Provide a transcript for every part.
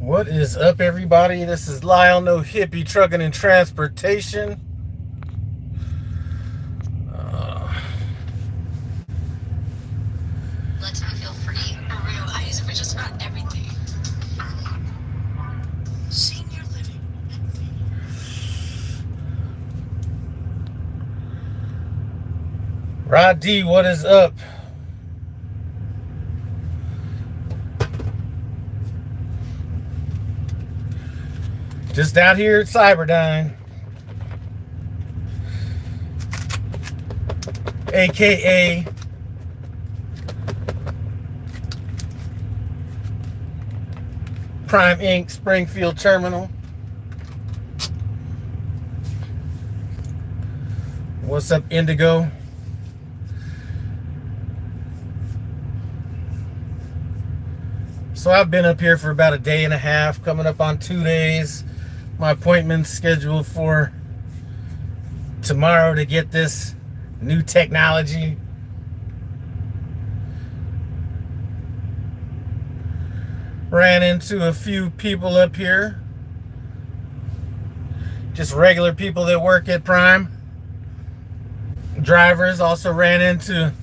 What is up, everybody? This is Lyle, no hippie trucking and transportation. Lets me feel free. For real, I use it for just about everything. Senior living. Rod D, what is up? Just out here at Cyberdyne, aka Prime Inc. Springfield Terminal. What's up, Indigo? So I've been up here for about a day and a half, coming up on 2 days. My appointment's scheduled for tomorrow to get this new technology. Ran into a few people up here. Just regular people that work at Prime. Drivers. Also ran into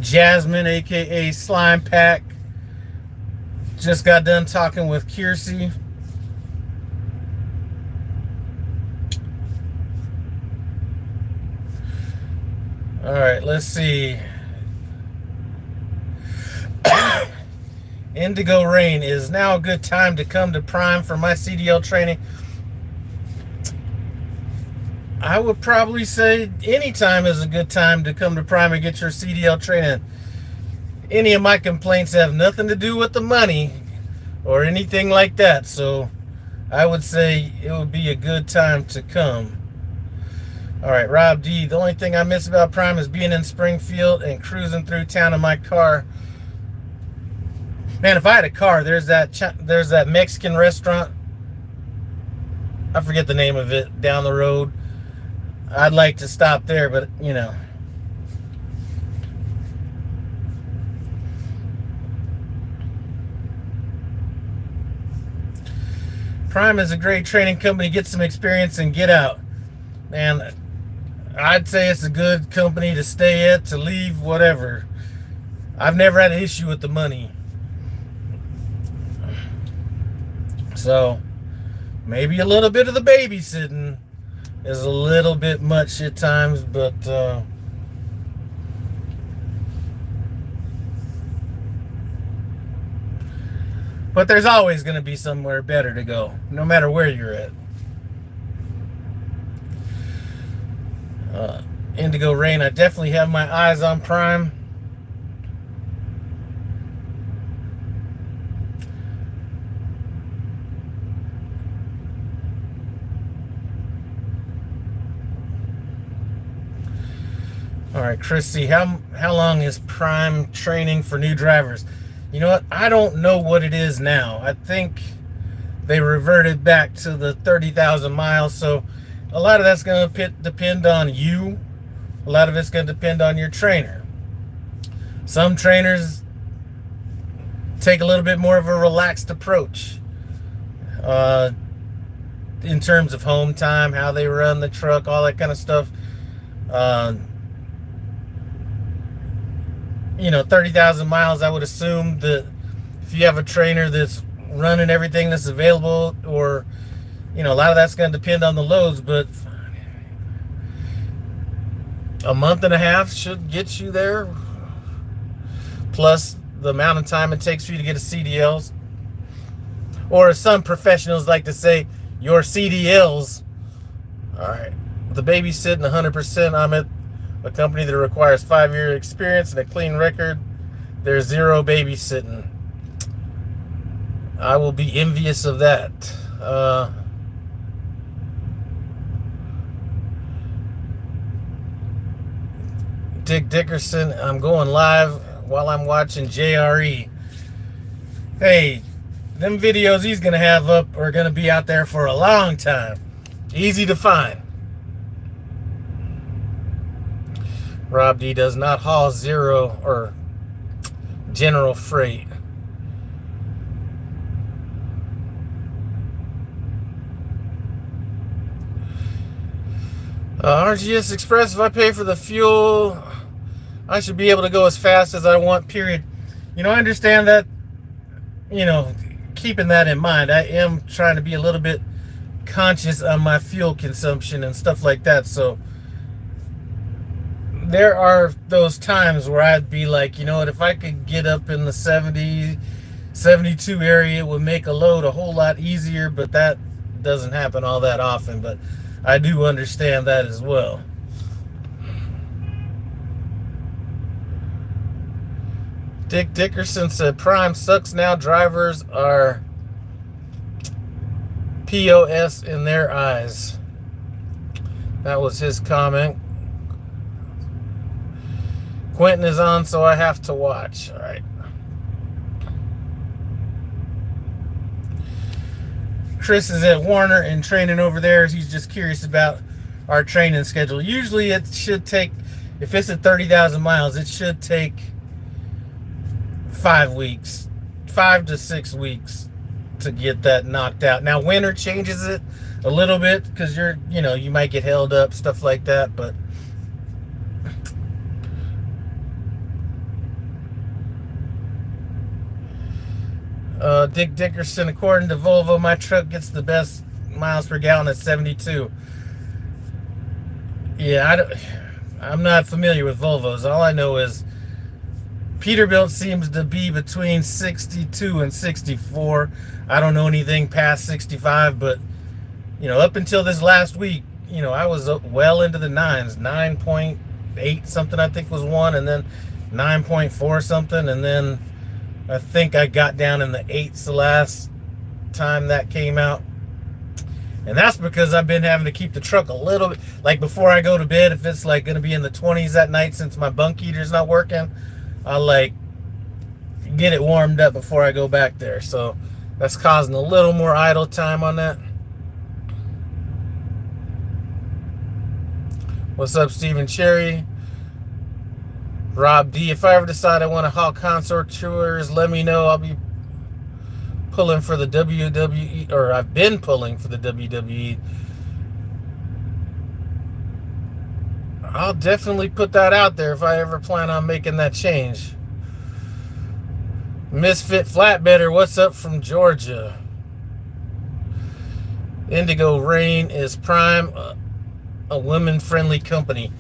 Jasmine, aka Slime Pack. Just got done talking with Kiersey. All right, let's see. Indigo Rain, is now a good time to come to Prime for my CDL training? I would probably say anytime is a good time to come to Prime and get your CDL training. Any of my complaints have nothing to do with the money or anything like that, so I would say it would be a good time to come. All right, Rob D, the only thing I miss about Prime is being in Springfield and cruising through town in my car. Man, if I had a car, there's that Mexican restaurant. I forget the name of it, down the road. I'd like to stop there, but you know. Prime is a great training company. Get some experience and get out. Man, I'd say it's a good company to stay at, to leave, whatever. I've never had an issue with the money. So, maybe a little bit of the babysitting is a little bit much at times, but there's always going to be somewhere better to go, no matter where you're at. Indigo Rain, I definitely have my eyes on Prime. All right, Chrissy, how long is Prime training for new drivers? You know what? I don't know what it is now. I think they reverted back to the 30,000 miles, so a lot of that's going to depend on you. A lot of it's going to depend on your trainer. Some trainers take a little bit more of a relaxed approach in terms of home time, how they run the truck, all that kind of stuff. 30,000 miles, I would assume that if you have a trainer that's running everything that's available, or a lot of that's going to depend on the loads, but a month and a half should get you there, plus the amount of time it takes for you to get a CDLs, or as some professionals like to say, your CDLs. All right, the babysitting 100%. I'm at a company that requires 5-year experience and a clean record. There's zero babysitting. I will be envious of that. Dick Dickerson, I'm going live while I'm watching JRE. Hey, them videos he's going to have up are going to be out there for a long time. Easy to find. Rob D does not haul zero or general freight. RGS Express, if I pay for the fuel, I should be able to go as fast as I want, period. I understand that, keeping that in mind, I am trying to be a little bit conscious on my fuel consumption and stuff like that. So there are those times where I'd be like, if I could get up in the 70, 72 area, it would make a load a whole lot easier, but that doesn't happen all that often. But I do understand that as well. Dick Dickerson said, Prime sucks now. Drivers are POS in their eyes. That was his comment. Quentin is on, so I have to watch. All right. Chris is at Warner and training over there. He's just curious about our training schedule. Usually it should take, if it's at 30,000 miles, it should take 5 weeks, 5 to 6 weeks to get that knocked out. Now, winter changes it a little bit because you might get held up, stuff like that, but Dick Dickerson, according to Volvo, my truck gets the best miles per gallon at 72. Yeah, I'm not familiar with Volvos. All I know is Peterbilt seems to be between 62 and 64. I don't know anything past 65, but up until this last week, I was well into the nines. 9.8 something I think was one, and then 9.4 something, and then I think I got down in the 8s the last time that came out. And that's because I've been having to keep the truck a little bit, like before I go to bed, if it's like going to be in the 20s at night since my bunk heater's not working, I like get it warmed up before I go back there. So that's causing a little more idle time on that. What's up, Stephen Cherry? Rob D, if I ever decide I want to haul consort tours, let me know. I'll be pulling for the WWE, or I've been pulling for the WWE. I'll definitely put that out there if I ever plan on making that change. Misfit Flatbedder, what's up from Georgia? Indigo Rain is Prime, a women-friendly company.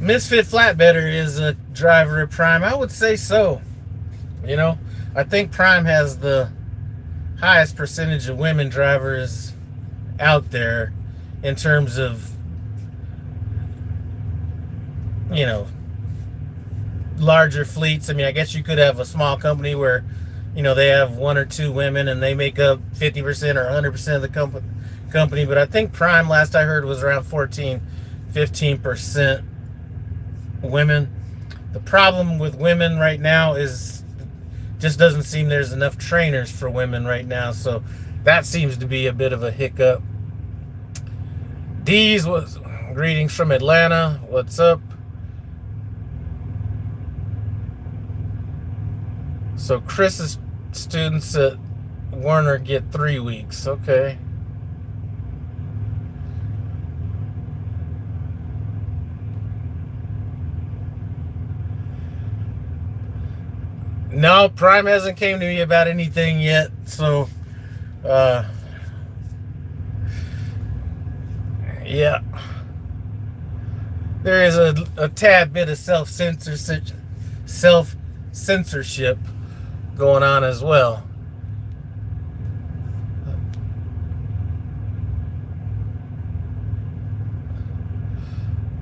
Misfit Flatbedder is a driver of Prime. I would say so. I think Prime has the highest percentage of women drivers out there in terms of, larger fleets. I mean, I guess you could have a small company where, they have 1 or 2 women and they make up 50% or 100% of the company. But I think Prime, last I heard, was around 15% women. The problem with women right now is just doesn't seem there's enough trainers for women right now, so that seems to be a bit of a hiccup. Dee's was greetings from Atlanta. What's up? So Chris's students at Warner get 3 weeks. Okay. No, Prime hasn't came to me about anything yet, so yeah, there is a tad bit of self-censorship going on as well.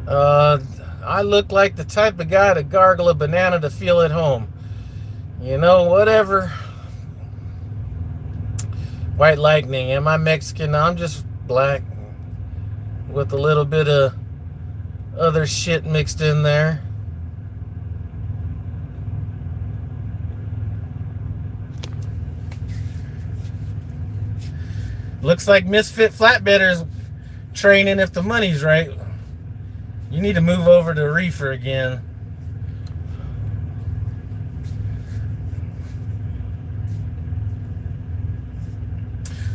I look like the type of guy to gargle a banana to feel at home. Whatever. White Lightning. Am I Mexican? No, I'm just black with a little bit of other shit mixed in there. Looks like Misfit Flatbedder's training if the money's right. You need to move over to Reefer again.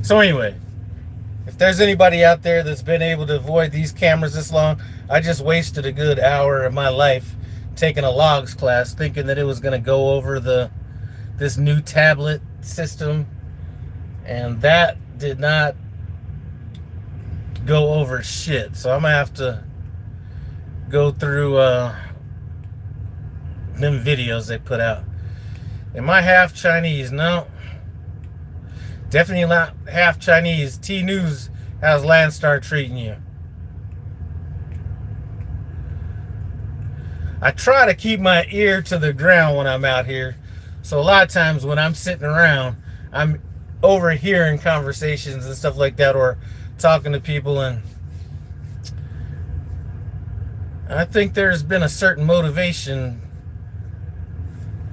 So anyway, if there's anybody out there that's been able to avoid these cameras this long, I just wasted a good hour of my life taking a logs class thinking that it was going to go over this new tablet system, and that did not go over shit. So I'm gonna have to go through them videos they put out. Am I half Chinese? No, definitely not half Chinese. T News, how's Landstar treating you? I try to keep my ear to the ground when I'm out here. So a lot of times when I'm sitting around, I'm overhearing conversations and stuff like that, or talking to people, and I think there's been a certain motivation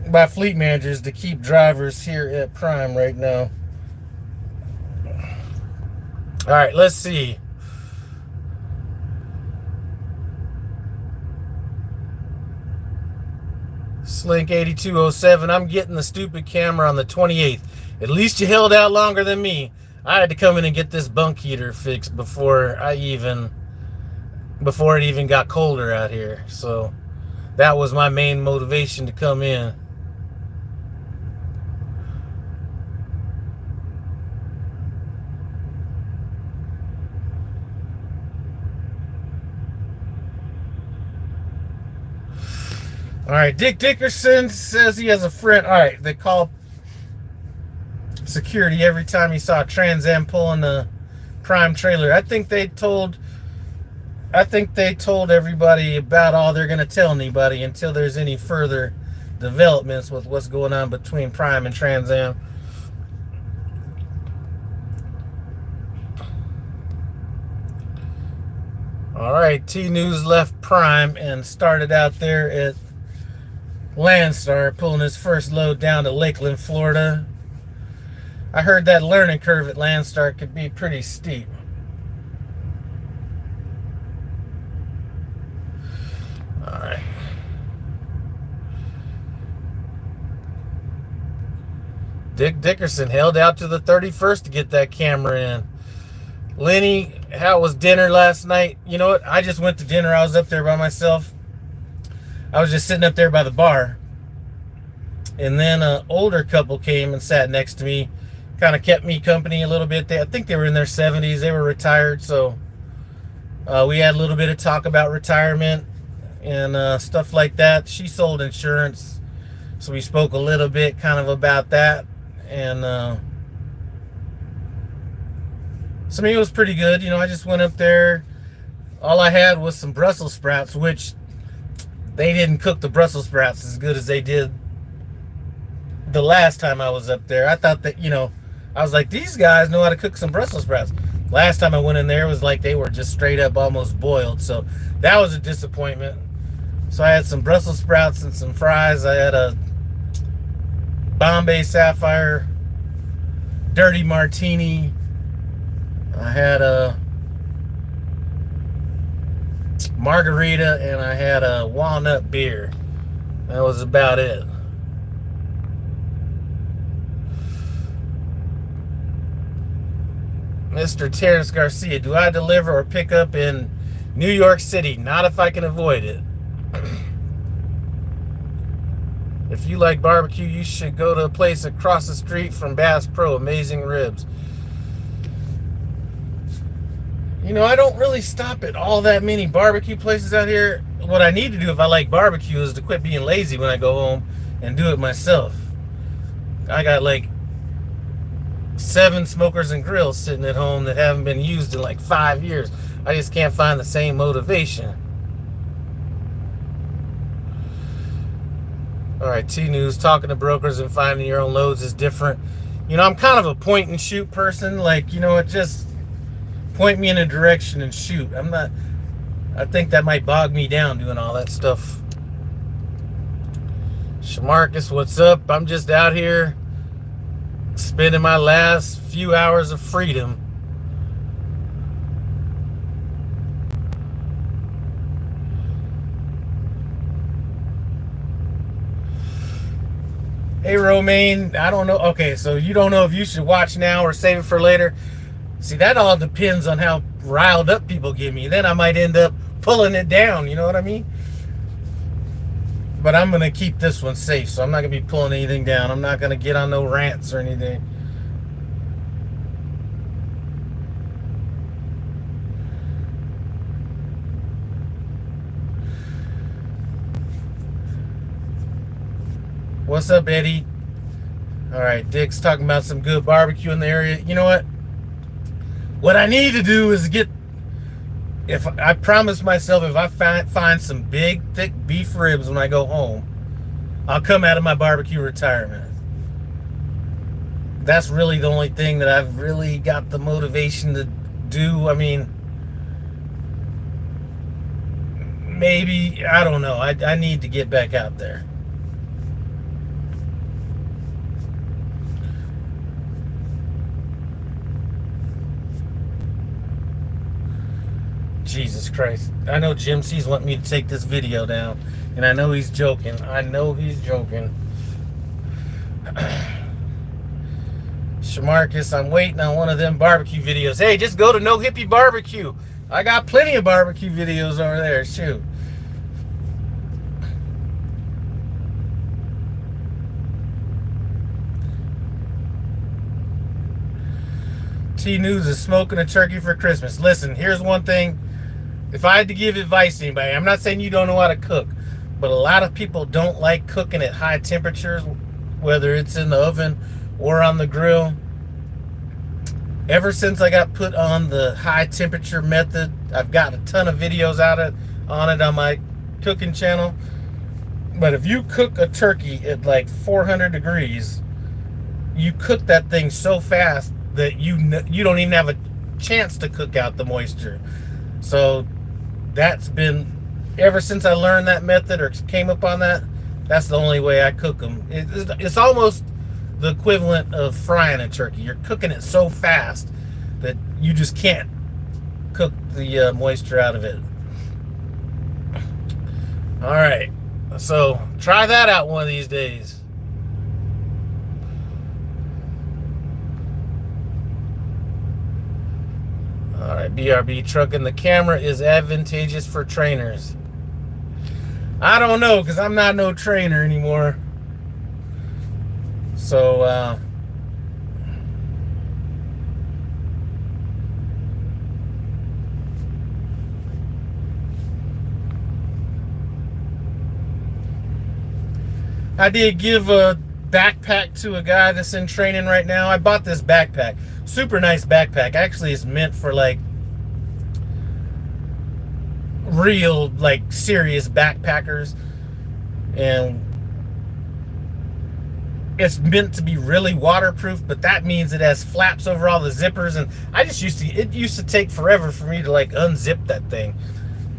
by fleet managers to keep drivers here at Prime right now. All right, let's see. Slink 8207, I'm getting the stupid camera on the 28th. At least you held out longer than me. I had to come in and get this bunk heater fixed before it even got colder out here. So that was my main motivation to come in. All right, Dick Dickerson says he has a friend. All right, they call security every time he saw a Trans Am pulling the Prime trailer. I think they told everybody about all they're going to tell anybody until there's any further developments with what's going on between Prime and Trans Am. All right, T News left Prime and started out there at Landstar, pulling his first load down to Lakeland, Florida. I heard that learning curve at Landstar could be pretty steep. All right. Dick Dickerson held out to the 31st to get that camera in. Lenny, how was dinner last night? You know what? I just went to dinner. I was up there by myself. I was just sitting up there by the bar. And then an older couple came and sat next to me. Kind of kept me company a little bit. I think they were in their 70s. They were retired. So we had a little bit of talk about retirement and stuff like that. She sold insurance. So we spoke a little bit kind of about that. And so I mean, it was pretty good. You know, I just went up there. All I had was some Brussels sprouts, which they didn't cook the Brussels sprouts as good as they did the last time I was up there. I thought that, you know, I was like, these guys know how to cook some Brussels sprouts. Last time I went in there, it was like they were just straight up almost boiled. So that was a disappointment. So I had some Brussels sprouts and some fries. I had a Bombay Sapphire Dirty Martini. I had a margarita, and I had a walnut beer. That was about it. Mr. Terrence Garcia, do I deliver or pick up in New York City? Not if I can avoid it. If you like barbecue, you should go to a place across the street from Bass Pro, Amazing Ribs. You know, I don't really stop at all that many barbecue places out here. What I need to do if I like barbecue is to quit being lazy when I go home and do it myself. I got like 7 smokers and grills sitting at home that haven't been used in like 5 years. I just can't find the same motivation. All right, T-News, talking to brokers and finding your own loads is different. You know, I'm kind of a point and shoot person. Like, you know, it just point me in a direction and shoot. I think that might bog me down doing all that stuff. Shamarcus, what's up? I'm just out here spending my last few hours of freedom. Hey, Romaine, I don't know. Okay, so you don't know if you should watch now or save it for later. See, that all depends on how riled up people get me. Then I might end up pulling it down, you know what I mean? But I'm going to keep this one safe, so I'm not going to be pulling anything down. I'm not going to get on no rants or anything. What's up, Eddie? All right, Dick's talking about some good barbecue in the area. You know what? What I need to do is if I promise myself, if I find some big, thick beef ribs when I go home, I'll come out of my barbecue retirement. That's really the only thing that I've really got the motivation to do. I mean, maybe, I don't know. I need to get back out there. Jesus Christ. I know Jim C's wanting me to take this video down. And I know he's joking. I know he's joking. Shamarcus, I'm waiting on one of them barbecue videos. Hey, just go to No Hippie Barbecue. I got plenty of barbecue videos over there. Shoot. T-News is smoking a turkey for Christmas. Listen, here's one thing. If I had to give advice to anybody, I'm not saying you don't know how to cook, but a lot of people don't like cooking at high temperatures, whether it's in the oven or on the grill. Ever since I got put on the high temperature method, I've got a ton of videos on it on my cooking channel. But if you cook a turkey at like 400 degrees, you cook that thing so fast that you don't even have a chance to cook out the moisture. So that's been, ever since I learned that method or came up on that, that's the only way I cook them. It's almost the equivalent of frying a turkey. You're cooking it so fast that you just can't cook the moisture out of it. All right, so try that out one of these days. All right, BRB trucking. The camera is advantageous for trainers. I don't know, because I'm not no trainer anymore. So, I did give a backpack to a guy that's in training right now. I bought this backpack. Super nice backpack. Actually, it's meant for like real, like serious backpackers. And it's meant to be really waterproof, but that means it has flaps over all the zippers. And I just it used to take forever for me to like unzip that thing.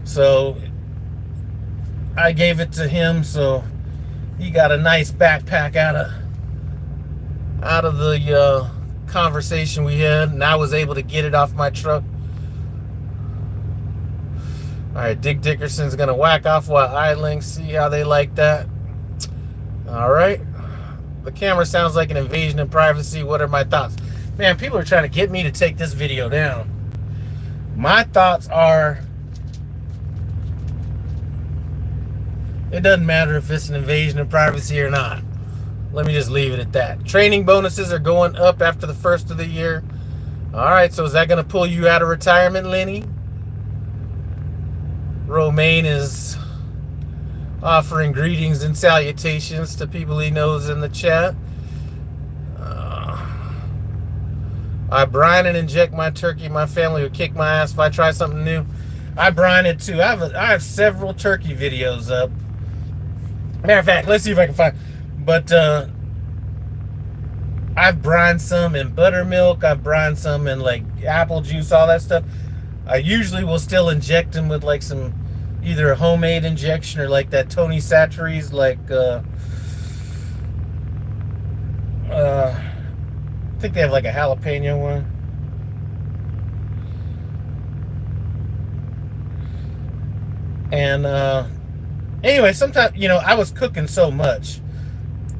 So I gave it to him, so he got a nice backpack out of the conversation we had, and I was able to get it off my truck. All right, Dick Dickerson's gonna whack off while idling. See how they like that. All right, the camera sounds like an invasion of privacy. What are my thoughts? Man, people are trying to get me to take this video down. My thoughts are, it doesn't matter if it's an invasion of privacy or not. Let me just leave it at that. Training bonuses are going up after the first of the year. All right, so is that going to pull you out of retirement, Lenny? Romaine is offering greetings and salutations to people he knows in the chat. I brine and inject my turkey. My family would kick my ass if I try something new. I brine it too. I have several turkey videos up. Matter of fact, let's see if I can find. But I've brined some in buttermilk. I've brined some in like apple juice, all that stuff. I usually will still inject them with like some, either a homemade injection or like that Tony Chachere's, like I think they have like a jalapeno one. And anyway, sometimes, you know, I was cooking so much,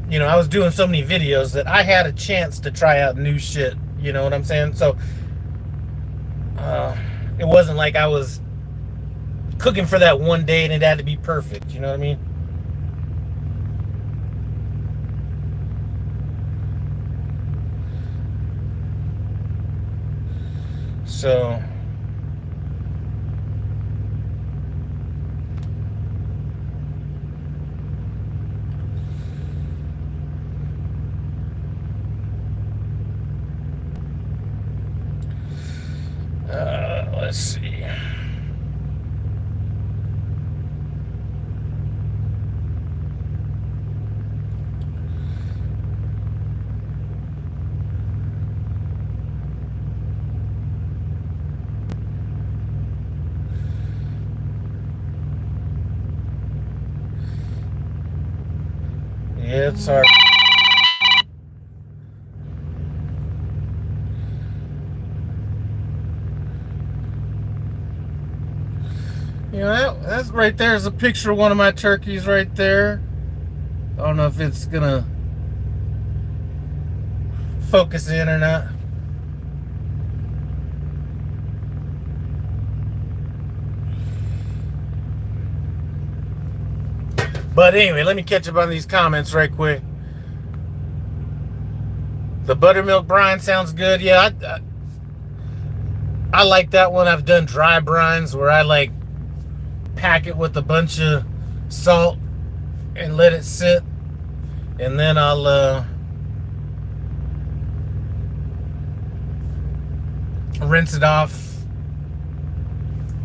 you know, I was doing so many videos that I had a chance to try out new shit, you know what I'm saying? So It wasn't like I was cooking for that one day and it had to be perfect. You know what I mean? So let's see. Yeah, it's hard. You know, that's right there is a picture of one of my turkeys right there. I don't know if it's gonna focus in or not. But anyway, let me catch up on these comments right quick. The buttermilk brine sounds good. Yeah, I like that one. I've done dry brines where I like pack it with a bunch of salt and let it sit, and then I'll rinse it off,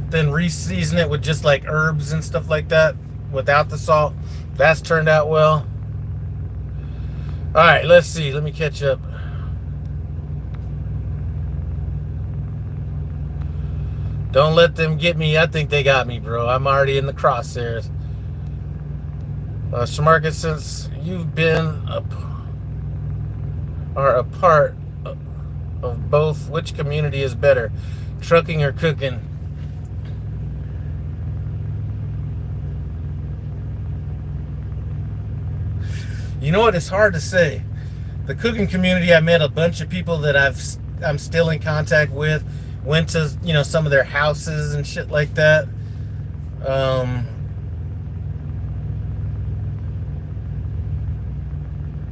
then re-season it with just like herbs and stuff like that without the salt. That's turned out well. All right, let's see. Let me catch up. Don't let them get me. I think they got me, bro. I'm already in the crosshairs. Shamarcus, since you've been a part of both, which community is better, trucking or cooking? You know what? It's hard to say. The cooking community, I met a bunch of people that I'm still in contact with. Went to some of their houses and shit like that.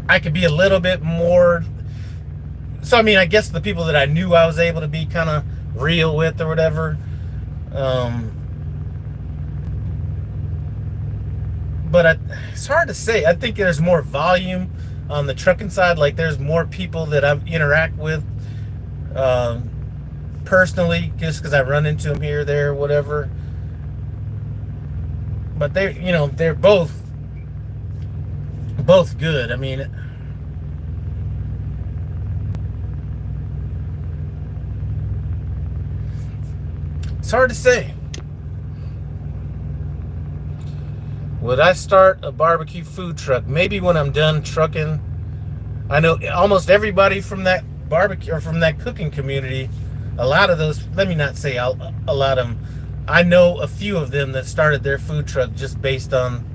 I could be a little bit more. So I mean, I guess the people that I knew, I was able to be kind of real with or whatever. But it's hard to say. I think there's more volume on the trucking side. Like there's more people that I interact with personally, just because I run into them here, there, whatever. But they're both good. I mean, it's hard to say. Would I start a barbecue food truck? Maybe when I'm done trucking. I know almost everybody from that barbecue or from that cooking community. A lot of those, let me not say a lot of them. I know a few of them that started their food truck just based on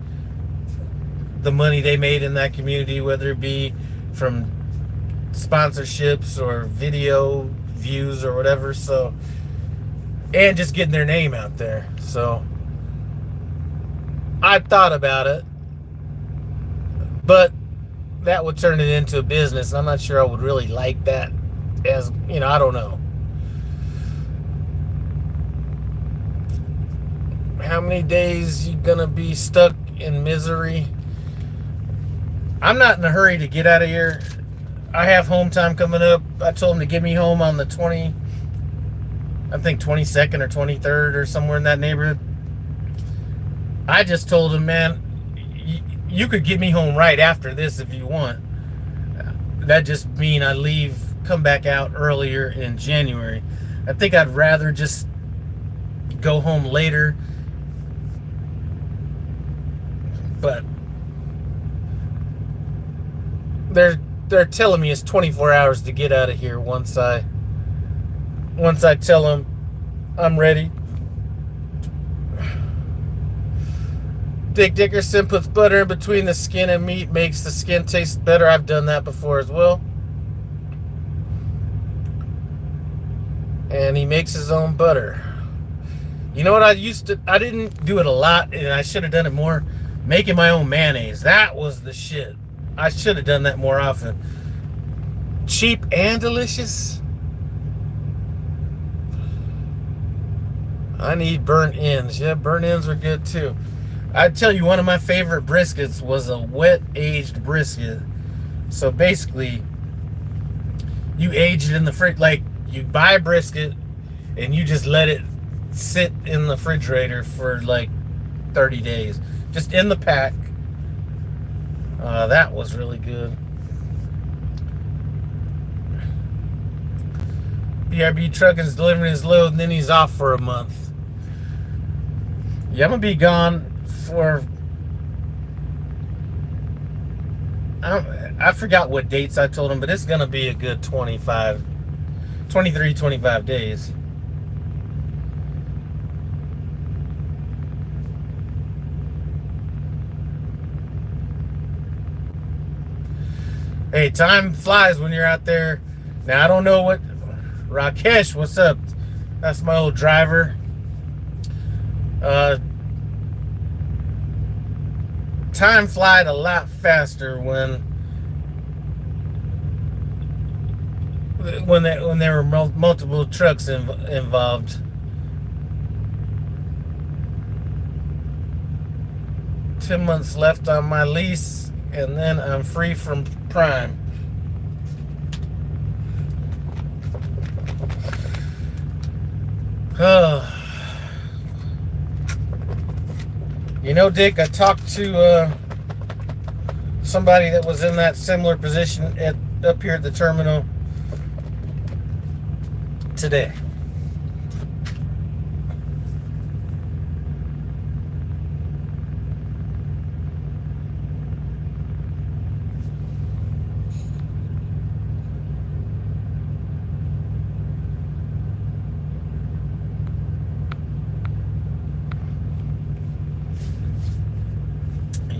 the money they made in that community, whether it be from sponsorships or video views or whatever. So, and just getting their name out there. So I thought about it, but that would turn it into a business. I'm not sure I would really like that. As I don't know. How many days you gonna be stuck in misery? I'm not in a hurry to get out of here. I have home time coming up. I told him to get me home on the 22nd or 23rd or somewhere in that neighborhood. I just told him, man, you could get me home right after this if you want. That just mean I come back out earlier in January. I think I'd rather just go home later. But they're telling me it's 24 hours to get out of here once I tell them I'm ready. Dick Dickerson puts butter in between the skin and meat, makes the skin taste better. I've done that before as well. and he makes his own butter. You know what I didn't do it a lot, and I should have done it more. Making my own mayonnaise. That was the shit. I should have done that more often. Cheap and delicious. I need burnt ends. Yeah, burnt ends are good too. I'd tell you, one of my favorite briskets was a wet aged brisket. So basically, you age it in the fridge. Like, you buy a brisket and you just let it sit in the refrigerator for like 30 days. Just in the pack. That was really good. BRB Trucking's delivering his load and then he's off for a month. Yeah, I'm gonna be gone for, I forgot what dates I told him, but it's gonna be a good 25 days. Hey, time flies when you're out there. Now, I don't know what... Rakesh, what's up? That's my old driver. Time flied a lot faster when there were multiple trucks involved. Ten months left on my lease, and then I'm free from Prime. You know, Dick, I talked to somebody that was in that similar position up here at the terminal today.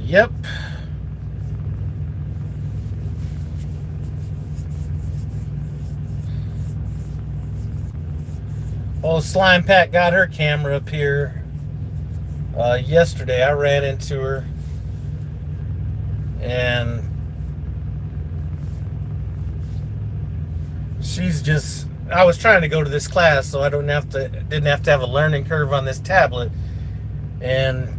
Yep. Old Slime Pack got her camera up here yesterday. I ran into her, and she's just... I was trying to go to this class, so I didn't have to have a learning curve on this tablet, and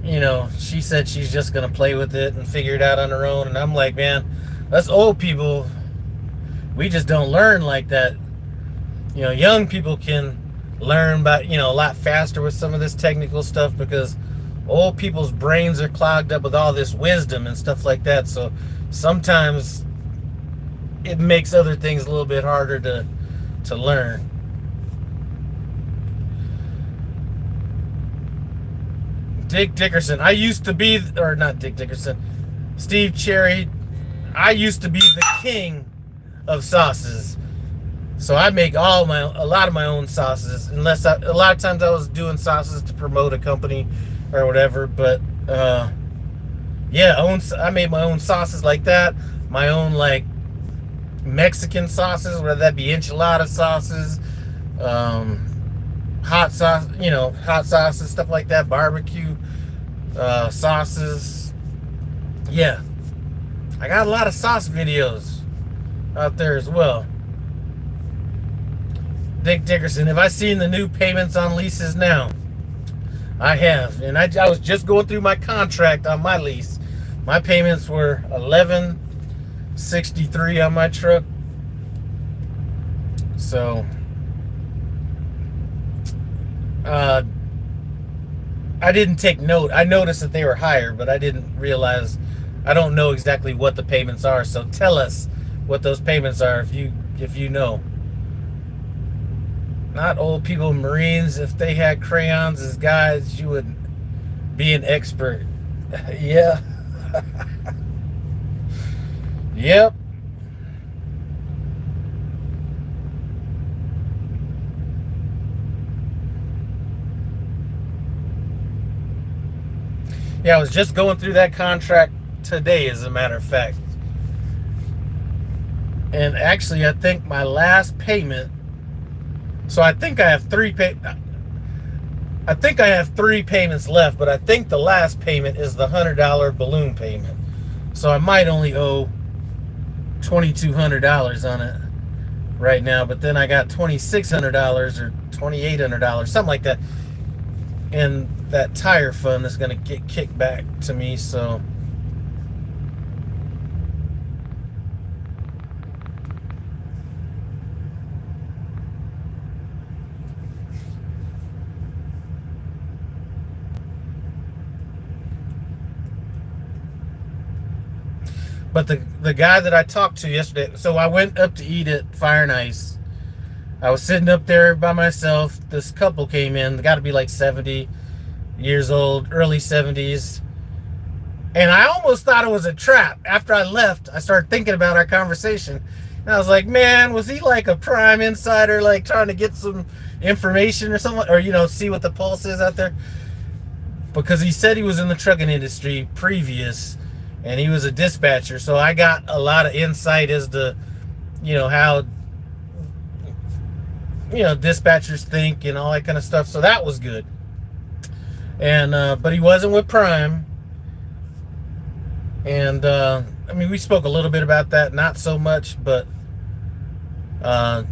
you know, she said she's just gonna play with it and figure it out on her own. And I'm like, man, us old people, we just don't learn like that. You know, young people can learn about, you know, a lot faster with some of this technical stuff, because old people's brains are clogged up with all this wisdom and stuff like that. So sometimes it makes other things a little bit harder to learn. Dick Dickerson, I used to be, or not Dick Dickerson, Steve Cherry, I used to be the king of sauces. So I make a lot of my own sauces, a lot of times I was doing sauces to promote a company or whatever, but yeah, I made my own sauces like that, my own like Mexican sauces, whether that be enchilada sauces, hot sauce, you know, hot sauces, stuff like that, barbecue sauces. Yeah, I got a lot of sauce videos out there as well. Dick Dickerson, have I seen the new payments on leases now? I have, and I was just going through my contract on my lease. My payments were $11.63 on my truck. So I didn't take note. I noticed that they were higher, but I didn't realize. I don't know exactly what the payments are. So tell us what those payments are if you know. Not old people, Marines. If they had crayons as guides, you would be an expert. Yeah. Yep. Yeah, I was just going through that contract today, as a matter of fact. And actually, I think my last payment So I think I have three payments left, but I think the last payment is the $100 balloon payment. So I might only owe $2,200 on it right now, but then I got $2,600 or $2,800, something like that, and that tire fund is going to get kicked back to me. So but the guy that I talked to yesterday, so I went up to eat at Fire and Ice. I was sitting up there by myself. This couple came in. They got to be like 70 years old, early 70s. And I almost thought it was a trap. After I left, I started thinking about our conversation. And I was like, man, was he like a prime insider, like trying to get some information or something? Or, see what the pulse is out there? Because he said he was in the trucking industry previous, and he was a dispatcher. So I got a lot of insight as to, how, dispatchers think and all that kind of stuff. So that was good. And, but he wasn't with Prime. And, we spoke a little bit about that, not so much, but, I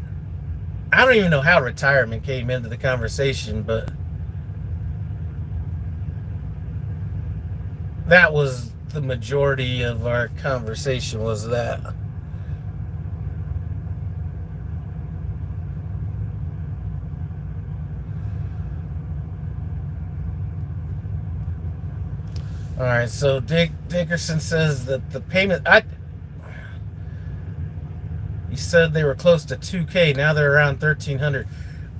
don't even know how retirement came into the conversation, but that was the majority of our conversation, was that. All right, so Dickerson says that the payment, he said they were close to $2,000. Now they're around $1,300.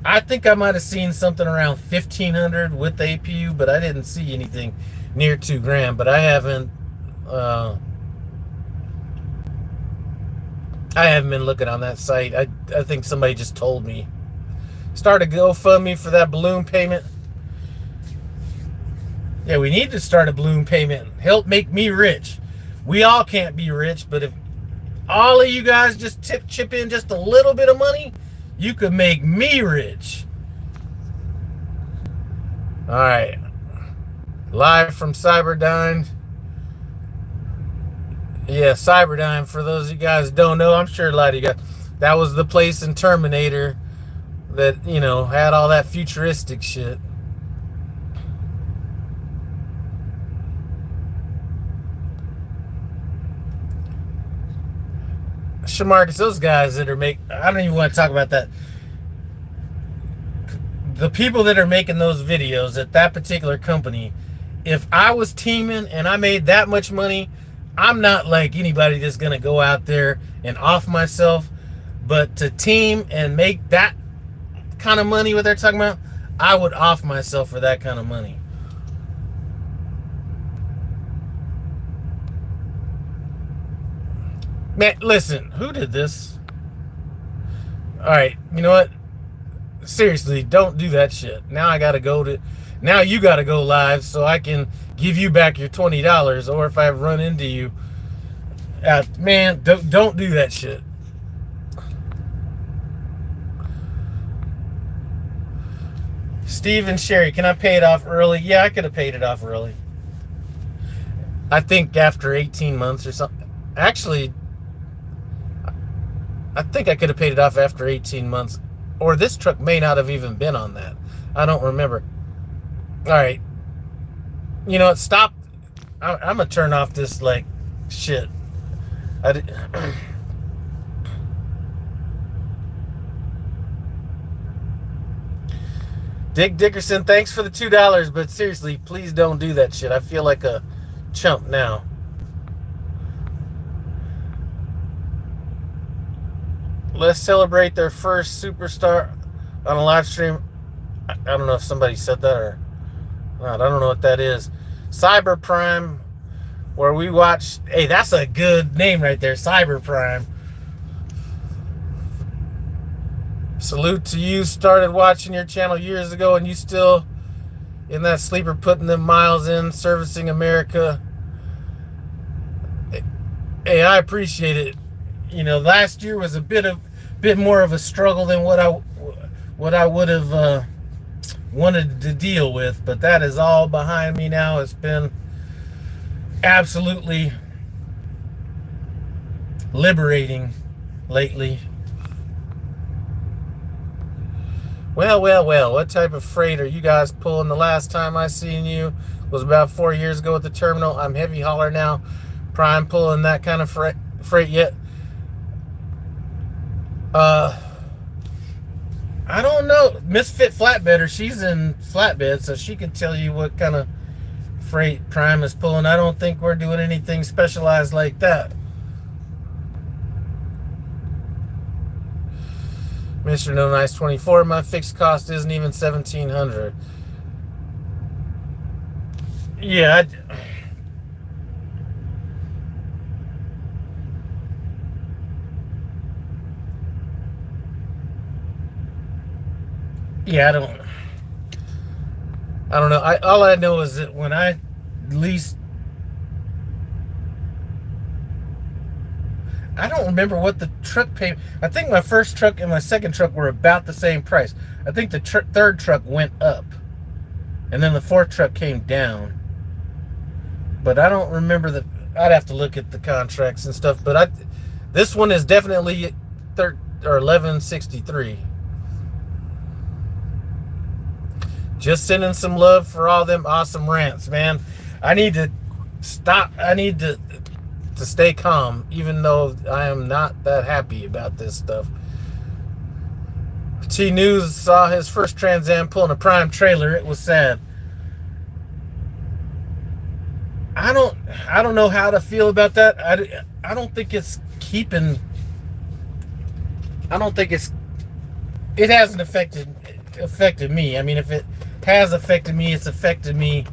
I think I might have seen something around $1,500 with the APU, but I didn't see anything near $2,000. But I haven't been looking on that site. I think somebody just told me. Start a GoFundMe for that balloon payment. Yeah, we need to start a balloon payment. Help make me rich. We all can't be rich, but if all of you guys just chip in just a little bit of money, you could make me rich. All right. Live from Cyberdyne. Yeah, Cyberdyne, for those of you guys who don't know, I'm sure a lot of you guys, that was the place in Terminator that, had all that futuristic shit. Shamarcus, those guys that are I don't even want to talk about that. The people that are making those videos at that particular company, if I was teaming and I made that much money, I'm not like anybody that's going to go out there and off myself. But to team and make that kind of money, what they're talking about, I would off myself for that kind of money. Man, listen, who did this? Alright, you know what? Seriously, don't do that shit. Now you gotta go live so I can give you back your $20, or if I run into you. Man, don't do that shit. Steve and Sherry, can I pay it off early? Yeah, I could have paid it off early. I think after 18 months or something. Actually, I think I could have paid it off after 18 months. Or this truck may not have even been on that. I don't remember. Alright. You know what? Stop. I'm going to turn off this, like, shit. Dick Dickerson, thanks for the $2, but seriously, please don't do that shit. I feel like a chump now. Let's celebrate their first superstar on a live stream. I don't know if somebody said that or not. I don't know what that is. Cyber Prime, where we watch. Hey, that's a good name right there, Cyber Prime. Salute to you. Started watching your channel years ago, and you still in that sleeper, putting them miles in, servicing America. Hey, I appreciate it. Last year was a bit more of a struggle than what I would have wanted to deal with, but that is all behind me now. It's been absolutely liberating lately. Well, what type of freight are you guys pulling? The last time I seen you was about 4 years ago at the terminal. I'm heavy hauler now. Prime pulling that kind of freight yet? I don't know. Misfit Flatbedder, she's in flatbed, so she could tell you what kind of freight Prime is pulling. I don't think we're doing anything specialized like that. Mr. No Nice 24, my fixed cost isn't even $1,700. Yeah, I don't know. All I know is that when I leased, I don't remember what the truck paid. I think my first truck and my second truck were about the same price. I think the third truck went up, and then the fourth truck came down. But I don't remember the. I'd have to look at the contracts and stuff. But this one is definitely $11.63. Just sending some love for all them awesome rants, man. I need to stop. I need to stay calm, even though I am not that happy about this stuff. T News saw his first Trans Am pulling a Prime trailer. It was sad. I don't know how to feel about that. I don't think it's keeping. I don't think it hasn't affected me. I mean, if it has affected me, it's affected me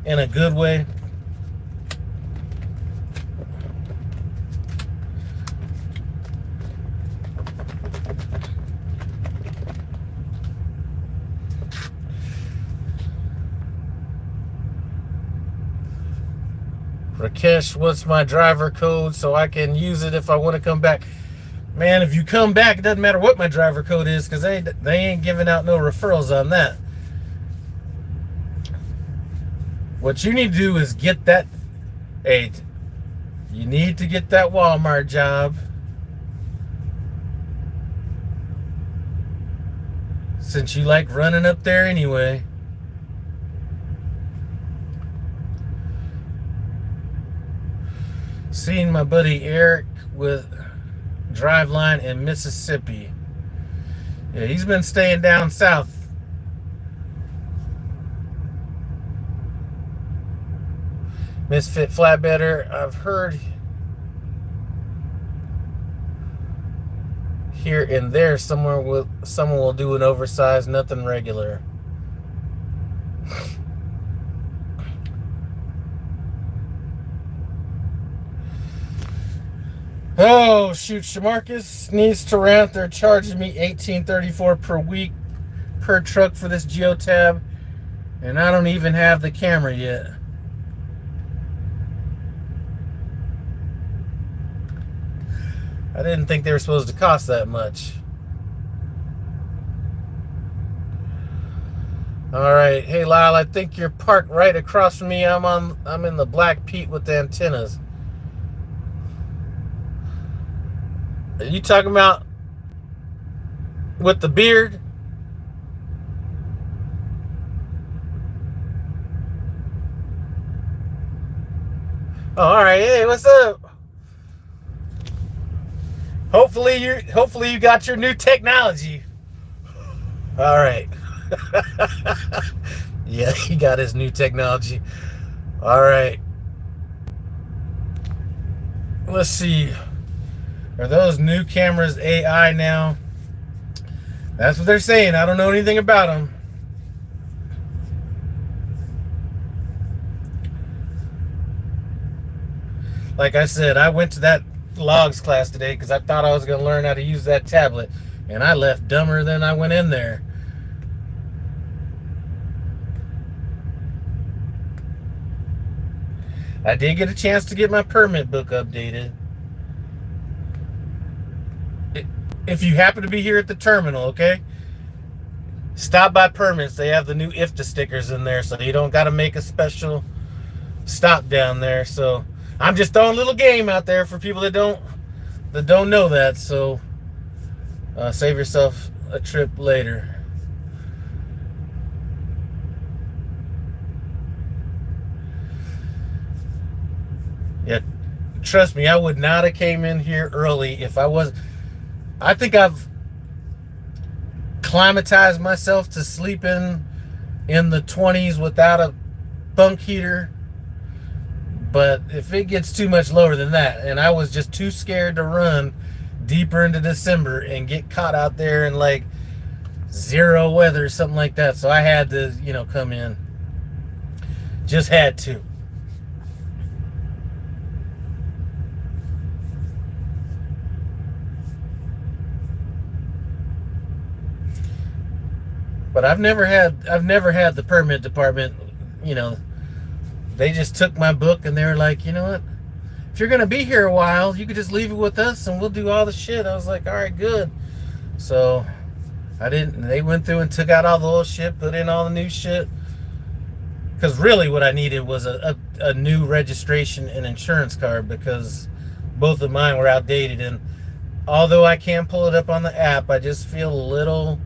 in a good way. Rakesh, what's my driver code so I can use it if I want to come back? Man, if you come back, it doesn't matter what my driver code is, because they ain't giving out no referrals on that. What you need to do is get that. Hey, you need to get that Walmart job. Since you like running up there anyway. Seen my buddy Eric with Driveline in Mississippi. Yeah, he's been staying down south. Misfit Flatbedder, I've heard here and there someone will do an oversized, nothing regular. Oh shoot, Shamarcus needs to rant. They're charging me $18.34 per week per truck for this geotab, and I don't even have the camera yet. I didn't think they were supposed to cost that much. All right, hey Lyle, I think you're parked right across from me. I'm in the Black Pete with the antennas. Are you talking about with the beard? Oh, all right. Hey, what's up? Hopefully you got your new technology. All right. Yeah, he got his new technology. All right. Let's see. Are those new cameras AI now? That's what they're saying. I don't know anything about them. Like I said, I went to that logs class today because I thought I was going to learn how to use that tablet, and I left dumber than I went in there. I did get a chance to get my permit book updated. If you happen to be here at the terminal, okay? Stop by permits. They have the new IFTA stickers in there, so you don't got to make a special stop down there. So I'm just throwing a little game out there for people that don't know that. So save yourself a trip later. Yeah, trust me, I would not have came in here early if I was. I think I've acclimatized myself to sleeping in the 20s without a bunk heater. But if it gets too much lower than that, and I was just too scared to run deeper into December and get caught out there in like 0 weather or something like that, so I had to, come in. Just had to. But I've never had the permit department, they just took my book and they were like, you know what? If you're gonna be here a while, you could just leave it with us and we'll do all the shit. I was like, all right, good. So they went through and took out all the old shit, put in all the new shit. Because really what I needed was a new registration and insurance card, because both of mine were outdated. And although I can pull it up on the app, I just feel a little,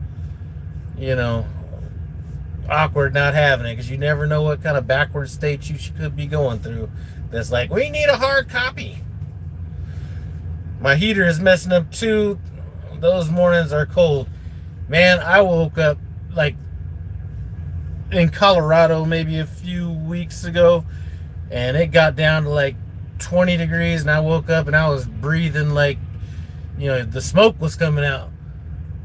awkward not having it, because you never know what kind of backward state you could be going through. That's like, we need a hard copy. My heater is messing up too. Those mornings are cold. Man, I woke up like in Colorado maybe a few weeks ago, and it got down to like 20 degrees, and I woke up and I was breathing like, the smoke was coming out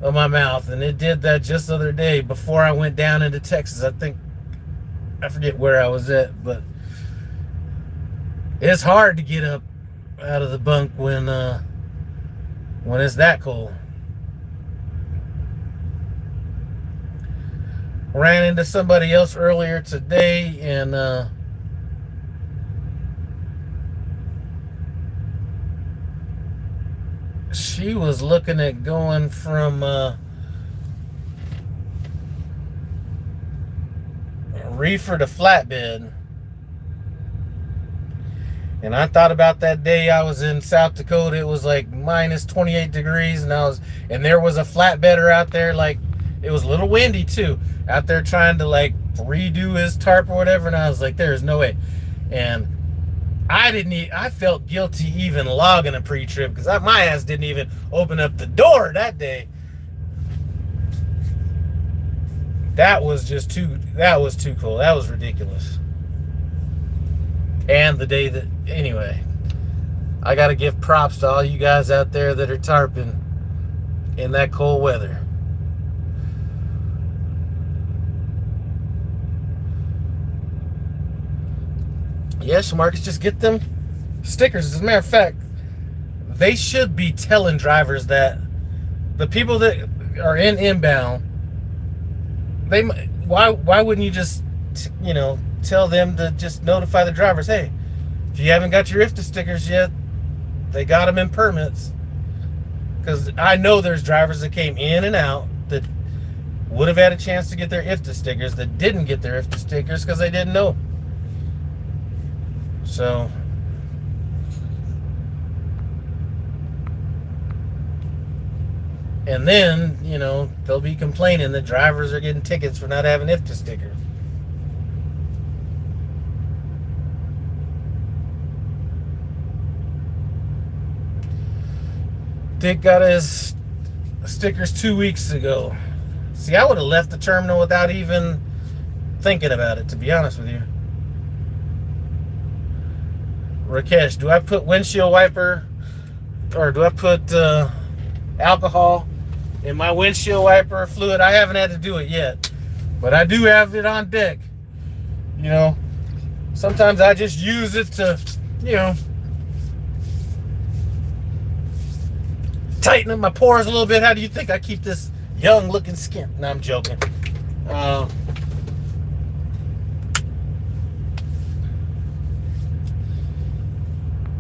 of my mouth. And it did that just the other day before I went down into Texas. I forget where I was at, but it's hard to get up out of the bunk when it's that cold. Ran into somebody else earlier today, and she was looking at going from reefer to flatbed. And I thought about that day I was in South Dakota. It was like minus 28 degrees, and there was a flatbedder out there, like, it was a little windy too, out there trying to like redo his tarp or whatever, and I was like, there's no way. And I felt guilty even logging a pre-trip, because my ass didn't even open up the door that day. That was too cool. That was ridiculous. And the day that, anyway, I got to give props to all you guys out there that are tarping in that cold weather. Yes, Marcus, just get them stickers. As a matter of fact, they should be telling drivers that the people that are in inbound, why wouldn't you just, tell them to just notify the drivers, hey, if you haven't got your IFTA stickers yet, they got them in permits. Because I know there's drivers that came in and out that would have had a chance to get their IFTA stickers that didn't get their IFTA stickers because they didn't know. So, and then, they'll be complaining that drivers are getting tickets for not having IFTA stickers. Dick got his stickers 2 weeks ago. See, I would have left the terminal without even thinking about it, to be honest with you. Rakesh, do I put windshield wiper, or do I put alcohol in my windshield wiper fluid? I haven't had to do it yet, but I do have it on deck. Sometimes I just use it to, tighten up my pores a little bit. How do you think I keep this young looking skin? No, I'm joking.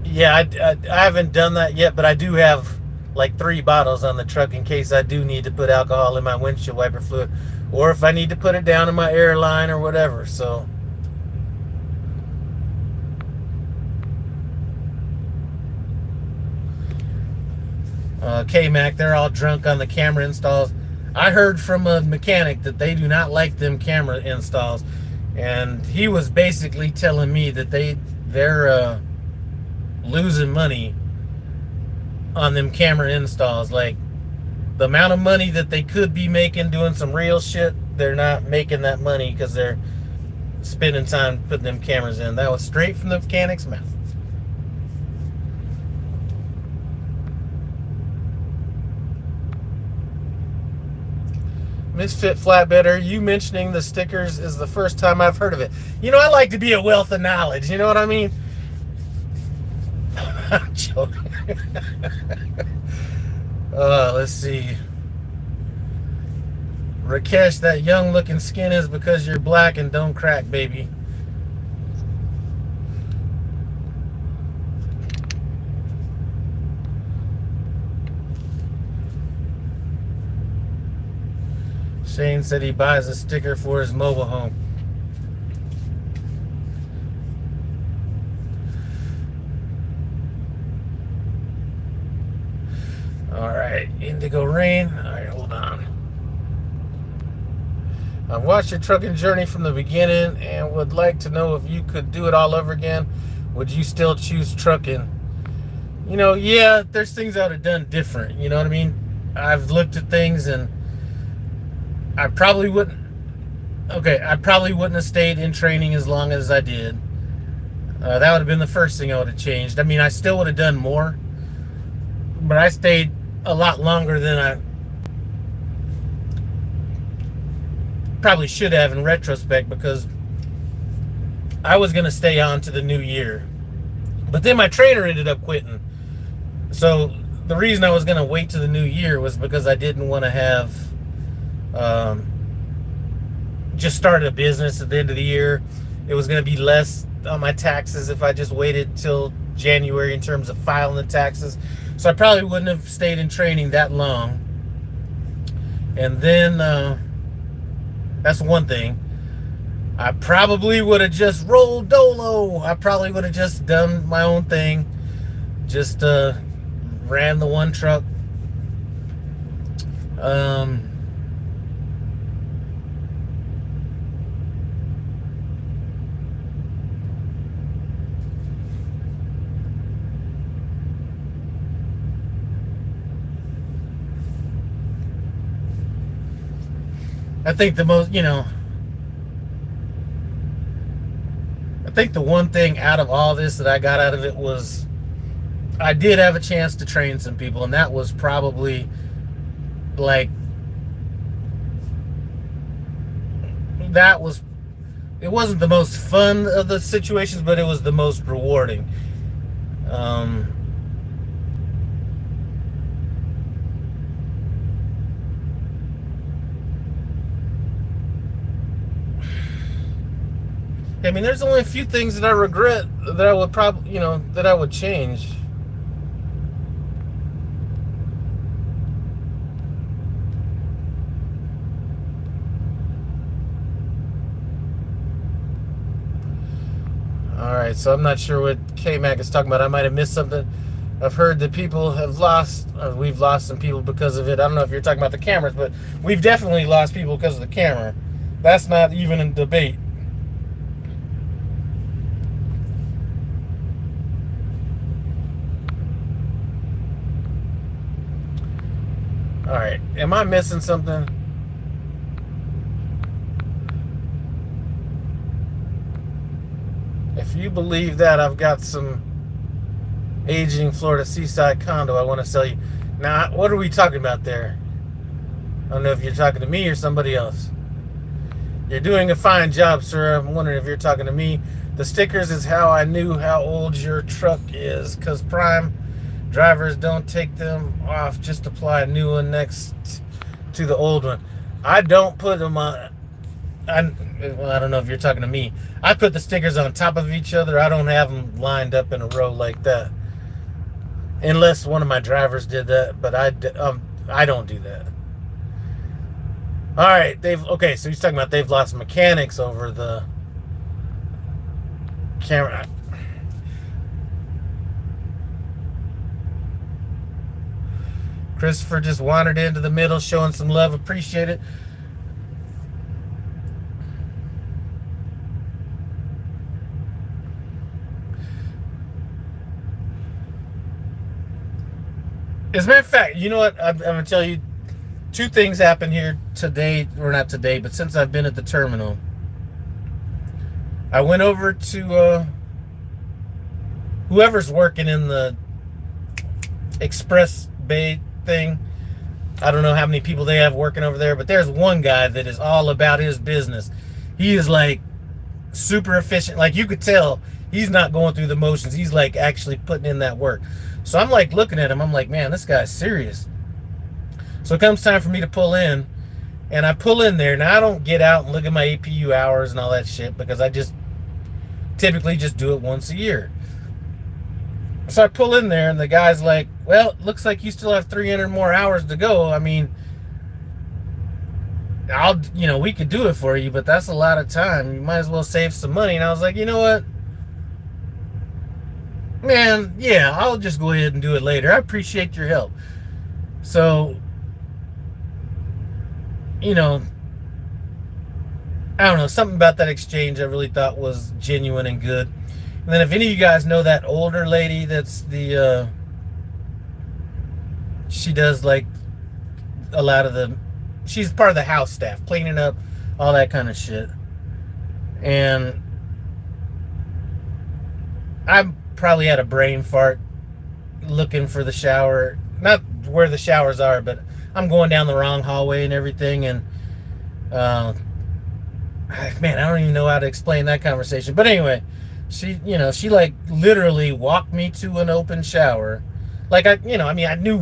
Yeah, I haven't done that yet, but I do have like 3 bottles on the truck in case I do need to put alcohol in my windshield wiper fluid. or if I need to put it down in my airline or whatever. So K-Mac, they're all drunk on the camera installs. I heard from a mechanic that they do not like them camera installs, and he was basically telling me that they're losing money on them camera installs. Like, the amount of money that they could be making doing some real shit, they're not making that money because they're spending time putting them cameras in. That was straight from the mechanic's mouth. Misfit Flatbedder, you mentioning the stickers is the first time I've heard of it. You know, I like to be a wealth of knowledge. You know what I mean? I'm joking. Let's see. Rakesh, that young looking skin is because you're black and don't crack, baby. Shane said he buys a sticker for his mobile home. All right, Indigo Rain. All right, hold on. I've watched your trucking journey from the beginning and would like to know if you could do it all over again. Would you still choose trucking? You know, yeah, there's things I would have done different. You know what I mean? I've looked at things and I probably wouldn't have stayed in training as long as I did. That would have been the first thing I would have changed. I mean, I still would have done more, but I stayed a lot longer than I probably should have in retrospect, because I was going to stay on to the new year. But then my trainer ended up quitting. So the reason I was going to wait to the new year was because I didn't want to have just started a business at the end of the year. It was going to be less on my taxes if I just waited till January in terms of filing the taxes. So I probably wouldn't have stayed in training that long. And then that's one thing. I probably would have just rolled dolo. I probably would have just done my own thing. Just ran the one truck. I think the most, I think the one thing out of all this that I got out of it was I did have a chance to train some people, and that was probably like, it wasn't the most fun of the situations, but it was the most rewarding. I mean, there's only a few things that I regret that I would probably, that I would change. All right, so I'm not sure what K-Mac is talking about. I might have missed something. I've heard that people have lost, or we've lost some people because of it. I don't know if you're talking about the cameras, but we've definitely lost people because of the camera. That's not even in debate. All right, am I missing something? If you believe that, I've got some aging Florida seaside condo I want to sell you. Now, what are we talking about there? I don't know if you're talking to me or somebody else. You're doing a fine job, sir. I'm wondering if you're talking to me. The stickers is how I knew how old your truck is, because Prime drivers don't take them off, just apply a new one next to the old one. I don't put them on. I don't know if you're talking to me. I put the stickers on top of each other. I don't have them lined up in a row like that, unless one of my drivers did that. But I don't do that. All right, okay. So he's talking about they've lost mechanics over the camera. Christopher just wandered into the middle, showing some love. Appreciate it. As a matter of fact, you know what? I'm going to tell you, two things happened here today, or not today, but since I've been at the terminal. I went over to whoever's working in the Express Bay thing. I don't know how many people they have working over there, but there's one guy that is all about his business. He is like super efficient. Like you could tell he's not going through the motions. He's like actually putting in that work. So I'm like looking at him. I'm like, man, this guy's serious. So it comes time for me to pull in, and I pull in there. Now I don't get out and look at my APU hours and all that shit because I just typically just do it once a year. So I pull in there, and the guy's like, well, it looks like you still have 300 more hours to go. I mean, we could do it for you, but that's a lot of time. You might as well save some money. And I was like, you know what? Man, yeah, I'll just go ahead and do it later. I appreciate your help. So, I don't know, something about that exchange I really thought was genuine and good. And then if any of you guys know that older lady that's she does like a lot of she's part of the house staff, cleaning up, all that kind of shit. And I probably had a brain fart looking for the shower, not where the showers are, but I'm going down the wrong hallway and everything. And man, I don't even know how to explain that conversation. But anyway, she like literally walked me to an open shower. Like I knew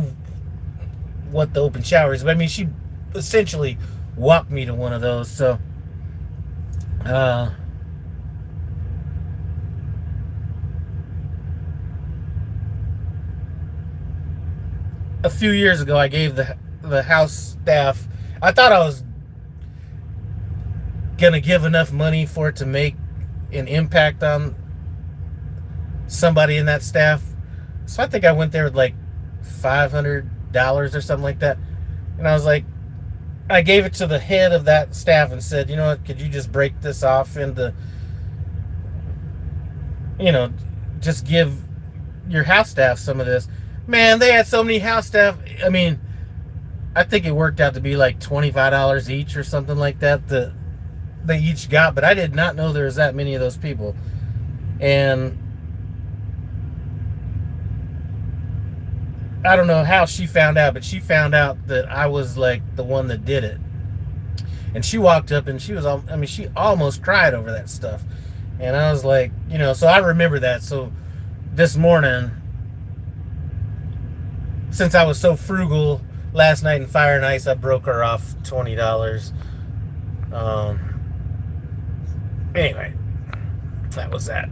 what the open shower is, but I mean, she essentially walked me to one of those. So, a few years ago, I gave the house staff, I thought I was gonna give enough money for it to make an impact on somebody in that staff. So I think I went there with like $500 or something like that. And I was like, I gave it to the head of that staff and said, you know what, could you just break this off into, just give your house staff some of this. Man, they had so many house staff. I mean, I think it worked out to be like $25 each or something like that they each got, but I did not know there was that many of those people. And I don't know how she found out, but she found out that I was like the one that did it. And she walked up and she almost cried over that stuff. And I was like, so I remember that. So this morning, since I was so frugal last night in Fire and Ice, I broke her off $20. Anyway, that was that.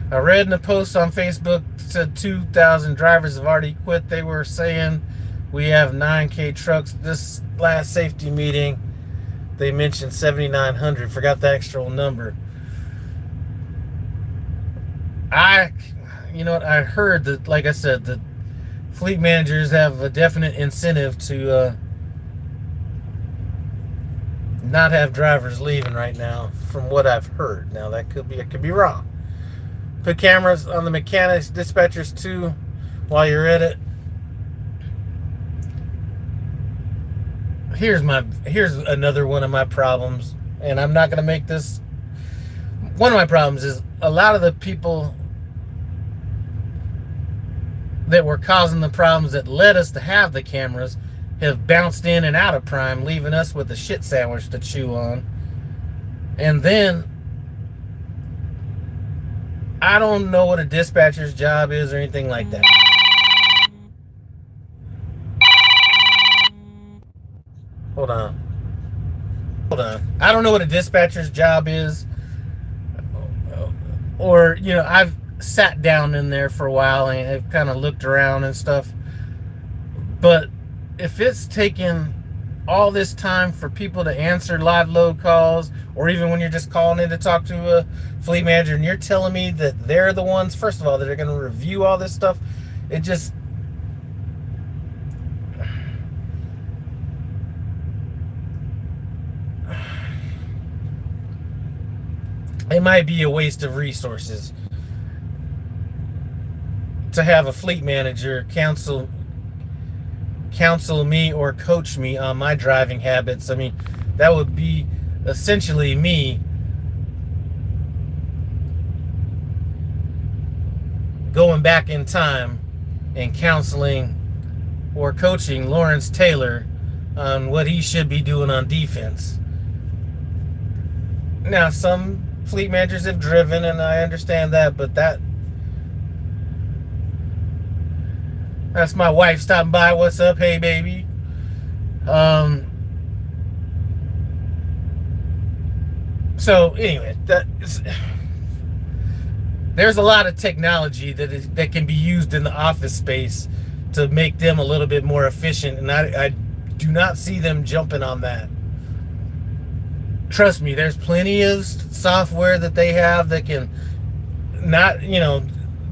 I read in a post on Facebook said 2,000 drivers have already quit. They were saying we have 9K trucks. This last safety meeting, they mentioned 7,900. Forgot the actual number. I heard that, like I said, that fleet managers have a definite incentive to not have drivers leaving right now, from what I've heard. Now I could be wrong. Put cameras on the mechanics, dispatchers too, while you're at it. Here's another one of my problems, and I'm not going to make this. One of my problems is a lot of the people that were causing the problems that led us to have the cameras have bounced in and out of Prime, leaving us with a shit sandwich to chew on. And then I don't know what a dispatcher's job is or anything like that. Hold on. I don't know what a dispatcher's job is. Or, I've sat down in there for a while and I've kind of looked around and stuff. But if it's taking all this time for people to answer live load calls, or even when you're just calling in to talk to a fleet manager and you're telling me that they're the ones, first of all, that are going to review all this stuff, it just, it might be a waste of resources to have a fleet manager counsel me or coach me on my driving habits. I mean, that would be essentially me going back in time and counseling or coaching Lawrence Taylor on what he should be doing on defense. Now, some fleet managers have driven, and I understand that, but that's my wife stopping by. What's up? Hey, baby. So anyway, there's a lot of technology that can be used in the office space to make them a little bit more efficient, and I do not see them jumping on that. Trust me, there's plenty of software that they have that can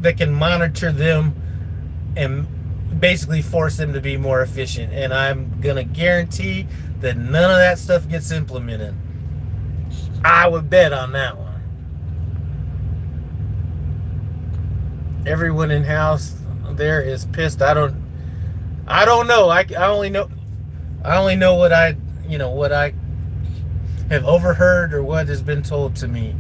that can monitor them and basically force them to be more efficient. And I'm gonna guarantee that none of that stuff gets implemented. I would bet on that one. Everyone in house there is pissed. I don't know. I only know what I have overheard or what has been told to me.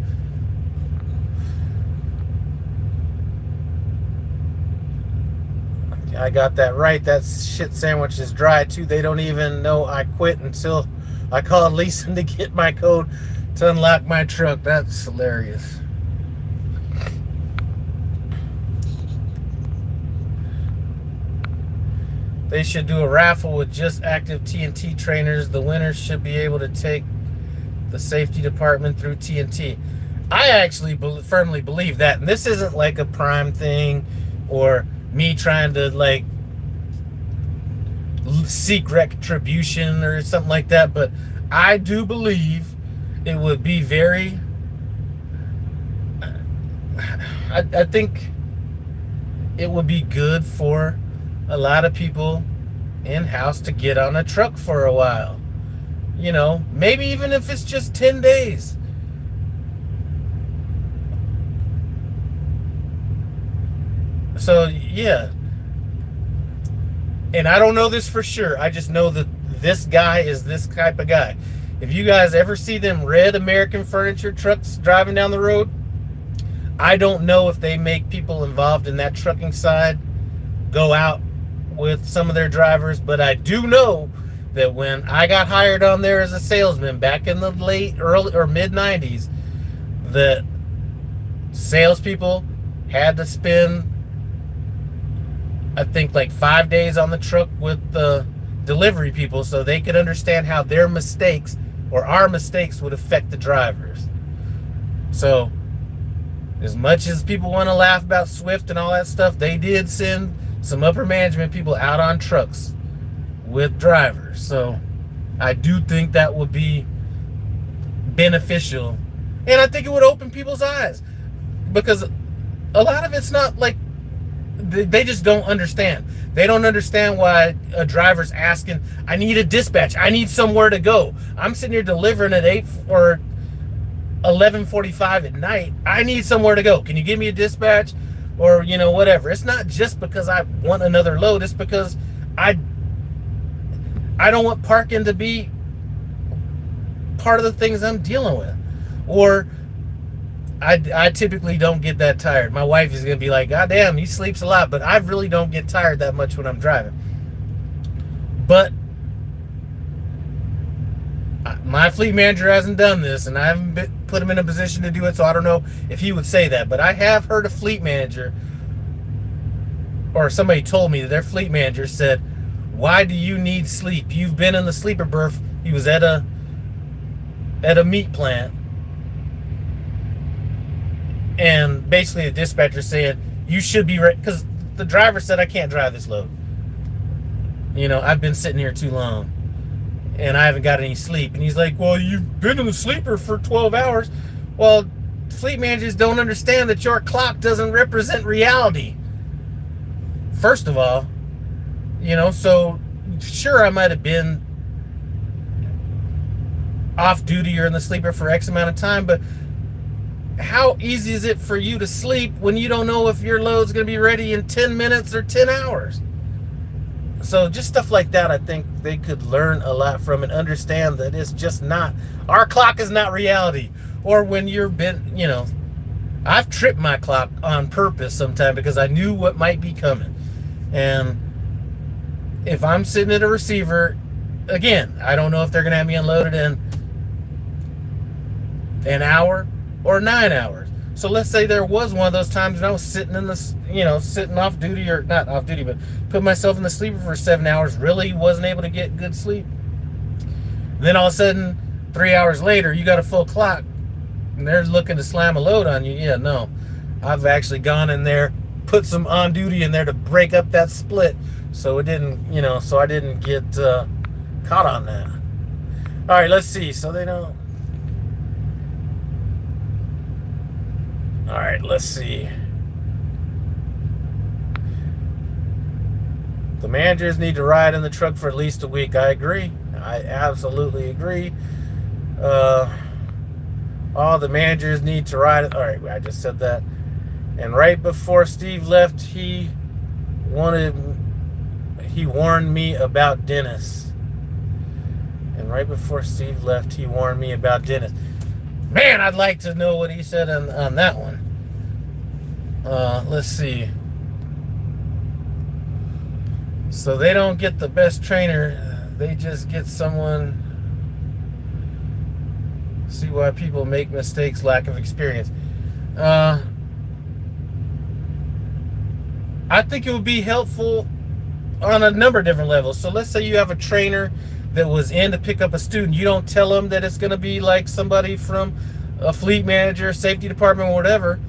I got that right. That shit sandwich is dry too. They don't even know I quit until I called leasing to get my code to unlock my truck. That's hilarious. They should do a raffle with just active TNT trainers. The winners should be able to take the safety department through TNT. I actually firmly believe that. And this isn't like a Prime thing or me trying to like seek retribution or something like that, but I do believe it would be very I think it would be good for a lot of people in-house to get on a truck for a while. Maybe even if it's just 10 days. So, yeah. And I don't know this for sure. I just know that this guy is this type of guy. If you guys ever see them red American Furniture trucks driving down the road, I don't know if they make people involved in that trucking side go out with some of their drivers, but I do know that when I got hired on there as a salesman back in the early or mid 90s, that salespeople had to spend, I think, like 5 days on the truck with the delivery people so they could understand how their mistakes or our mistakes would affect the drivers. So as much as people want to laugh about Swift and all that stuff, they did send some upper management people out on trucks with drivers. So I do think that would be beneficial, and I think it would open people's eyes, because a lot of it's not like they just don't understand. They don't understand why a driver's asking, I need a dispatch, I need somewhere to go. I'm sitting here delivering at 8 or 11:45 at night. I need somewhere to go. Can you give me a dispatch? Or whatever. It's not just because I want another load. It's because I don't want parking to be part of the things I'm dealing with. Or I typically don't get that tired. My wife is going to be like, God damn, he sleeps a lot. But I really don't get tired that much when I'm driving. But my fleet manager hasn't done this, and I haven't put him in a position to do it, so I don't know if he would say that. But I have heard a fleet manager, or somebody told me that their fleet manager said, why do you need sleep? You've been in the sleeper berth. He was at a meat plant, and basically the dispatcher said, you should be ready, because the driver said, I can't drive this load. I've been sitting here too long and I haven't got any sleep. And he's like, well, you've been in the sleeper for 12 hours. Well, fleet managers don't understand that your clock doesn't represent reality. First of all, so sure, I might have been off duty or in the sleeper for X amount of time, but how easy is it for you to sleep when you don't know if your load's going to be ready in 10 minutes or 10 hours? So just stuff like that, I think they could learn a lot from and understand that it's just not, our clock is not reality. Or when I've tripped my clock on purpose sometime because I knew what might be coming. And if I'm sitting at a receiver, again, I don't know if they're going to have me unloaded in an hour or 9 hours. So let's say there was one of those times when I was sitting in the, sitting off duty, or not off duty, but put myself in the sleeper for 7 hours, really wasn't able to get good sleep. Then all of a sudden, 3 hours later, you got a full clock and they're looking to slam a load on you. Yeah, no. I've actually gone in there, put some on duty in there to break up that split. So it didn't, so I didn't get caught on that. All right, let's see. So they don't. All right, let's see. The managers need to ride in the truck for at least a week. I agree. I absolutely agree. All the managers need to ride. All right, I just said that. And right before Steve left, he warned me about Dennis. And right before Steve left, he warned me about Dennis. Man, I'd like to know what he said on that one. Let's see. So they don't get the best trainer. They just get someone. See why people make mistakes, lack of experience. I think it would be helpful on a number of different levels. So let's say you have a trainer that was in to pick up a student. You don't tell them that it's going to be like somebody from a fleet manager, safety department, or whatever.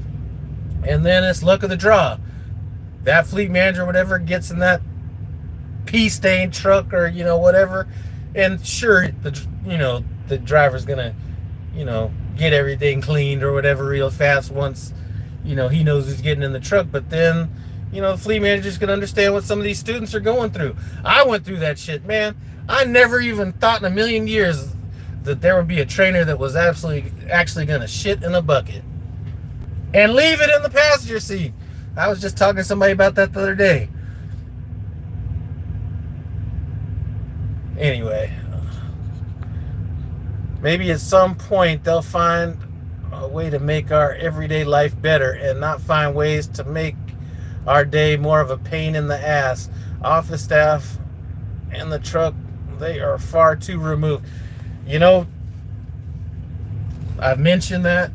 And then it's luck of the draw. That fleet manager, whatever, gets in that pea-stained truck or, whatever. And sure, the driver's going to, get everything cleaned or whatever real fast once, he knows he's getting in the truck. But then, the fleet manager's going to understand what some of these students are going through. I went through that shit, man. I never even thought in a million years that there would be a trainer that was actually going to shit in a bucket and leave it in the passenger seat. I was just talking to somebody about that the other day. Anyway, maybe at some point they'll find a way to make our everyday life better and not find ways to make our day more of a pain in the ass. Office staff and the truck, they are far too removed. I've mentioned that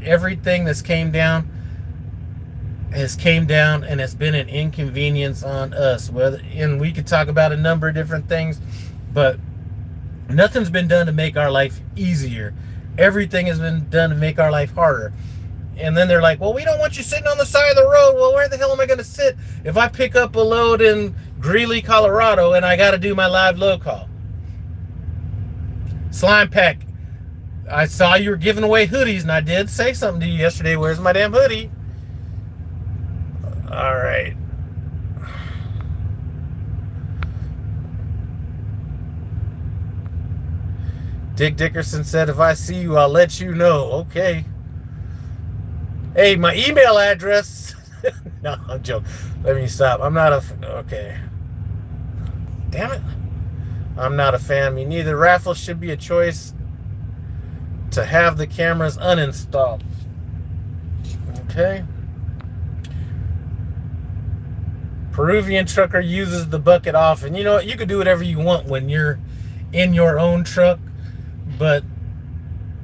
everything that's came down and it's been an inconvenience on us. And we could talk about a number of different things, but nothing's been done to make our life easier. Everything has been done to make our life harder. And then they're like, well, we don't want you sitting on the side of the road. Well, where the hell am I going to sit if I pick up a load in Greeley, Colorado, and I got to do my live load call? Slime Pack, I saw you were giving away hoodies, and I did say something to you yesterday. Where's my damn hoodie? All right. Dick Dickerson said, if I see you, I'll let you know. Okay. Hey, my email address. No, I'm joking. Let me stop. I'm not okay. Damn it. I'm not a fan. Me neither. Raffle should be a choice to have the cameras uninstalled. Okay. Peruvian trucker uses the bucket off. And you know what? You can do whatever you want when you're in your own truck. But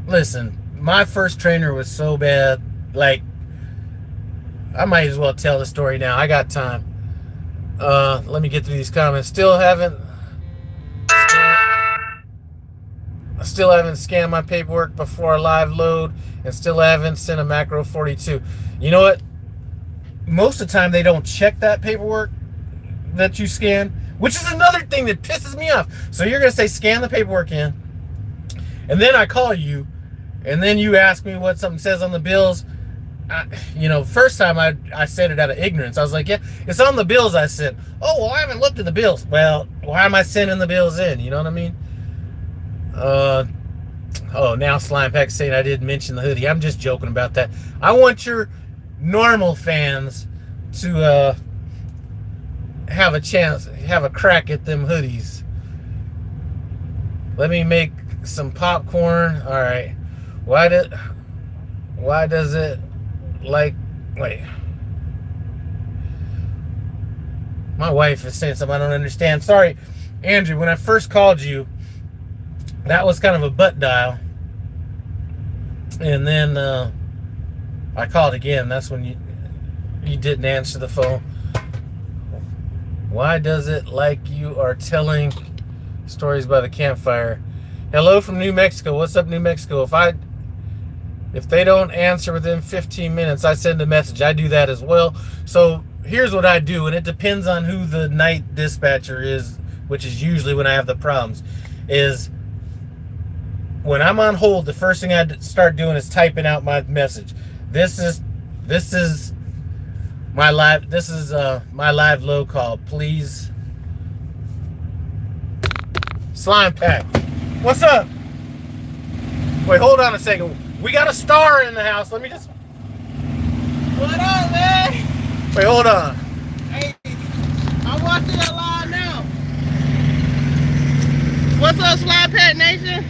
listen, my first trainer was so bad. Like, I might as well tell the story now. I got time. Let me get through these comments. Still haven't scanned my paperwork before a live load, and still haven't sent a macro 42. You know what? Most of the time they don't check that paperwork. that you scan, which is another thing that pisses me off. So you're going to say scan the paperwork in, and then I call you, and then you ask me what something says on the bills. First time I said it out of ignorance. I was like, yeah, it's on the bills I sent. Oh, well, I haven't looked at the bills. Well, why am I sending the bills in? You know what I mean? Now Slime Pack saying I didn't mention the hoodie. I'm just joking about that. I want your normal fans to have a crack at them hoodies. Let me make some popcorn. All right. Why does it wait. My wife is saying something I don't understand. Sorry, Andrew, when I first called you, that was kind of a butt dial. And then I called again. That's when you didn't answer the phone. Why does it like you are telling stories by the campfire? Hello from New Mexico. What's up, New Mexico? If they don't answer within 15 minutes, I send a message. I do that as well. So here's what I do, and it depends on who the night dispatcher is, which is usually when I have the problems, is when I'm on hold, the first thing I start doing is typing out my message. This is my live low call. Please. Slime Pack. What's up? Wait, hold on a second. We got a star in the house. Let me just... What up, man? Wait, hold on. Hey, I'm watching that live now. What's up, Slime Pet Nation?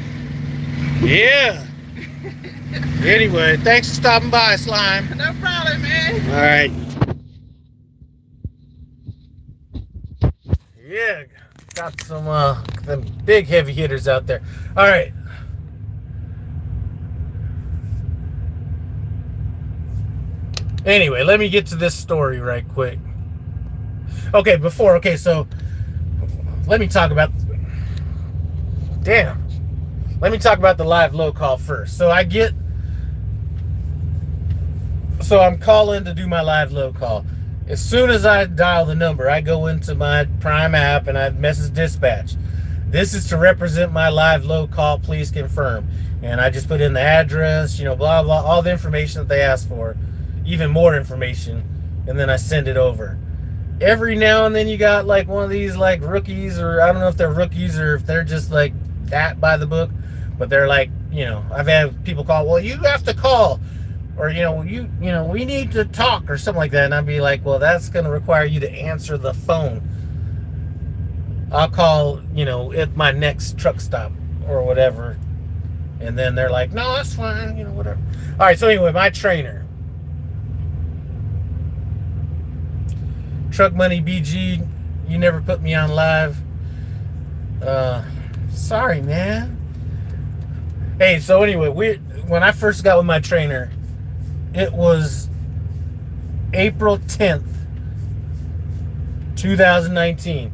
Yeah. Anyway, thanks for stopping by, Slime. No problem, man. All right. Yeah, got some big heavy hitters out there. All right. Anyway, let me get to this story right quick. So let me talk about the live low call first. So I'm calling to do my live low call. As soon as I dial the number, I go into my Prime app and I message dispatch. This is to represent my live low call, please confirm. And I just put in the address, blah, blah, all the information that they asked for. Even more information, and then I send it over. Every now and then you got like one of these like rookies, or I don't know if they're rookies or if they're just like that by the book, but they're like, I've had people call, well, you have to call, or we need to talk or something like that, and I'd be like, well, that's going to require you to answer the phone. I'll call, at my next truck stop or whatever, and then they're like, no, that's fine, whatever. All right, so anyway, my trainer. Truck Money BG, you never put me on live. Sorry, man. Hey, so anyway, when I first got with my trainer, it was April 10th, 2019.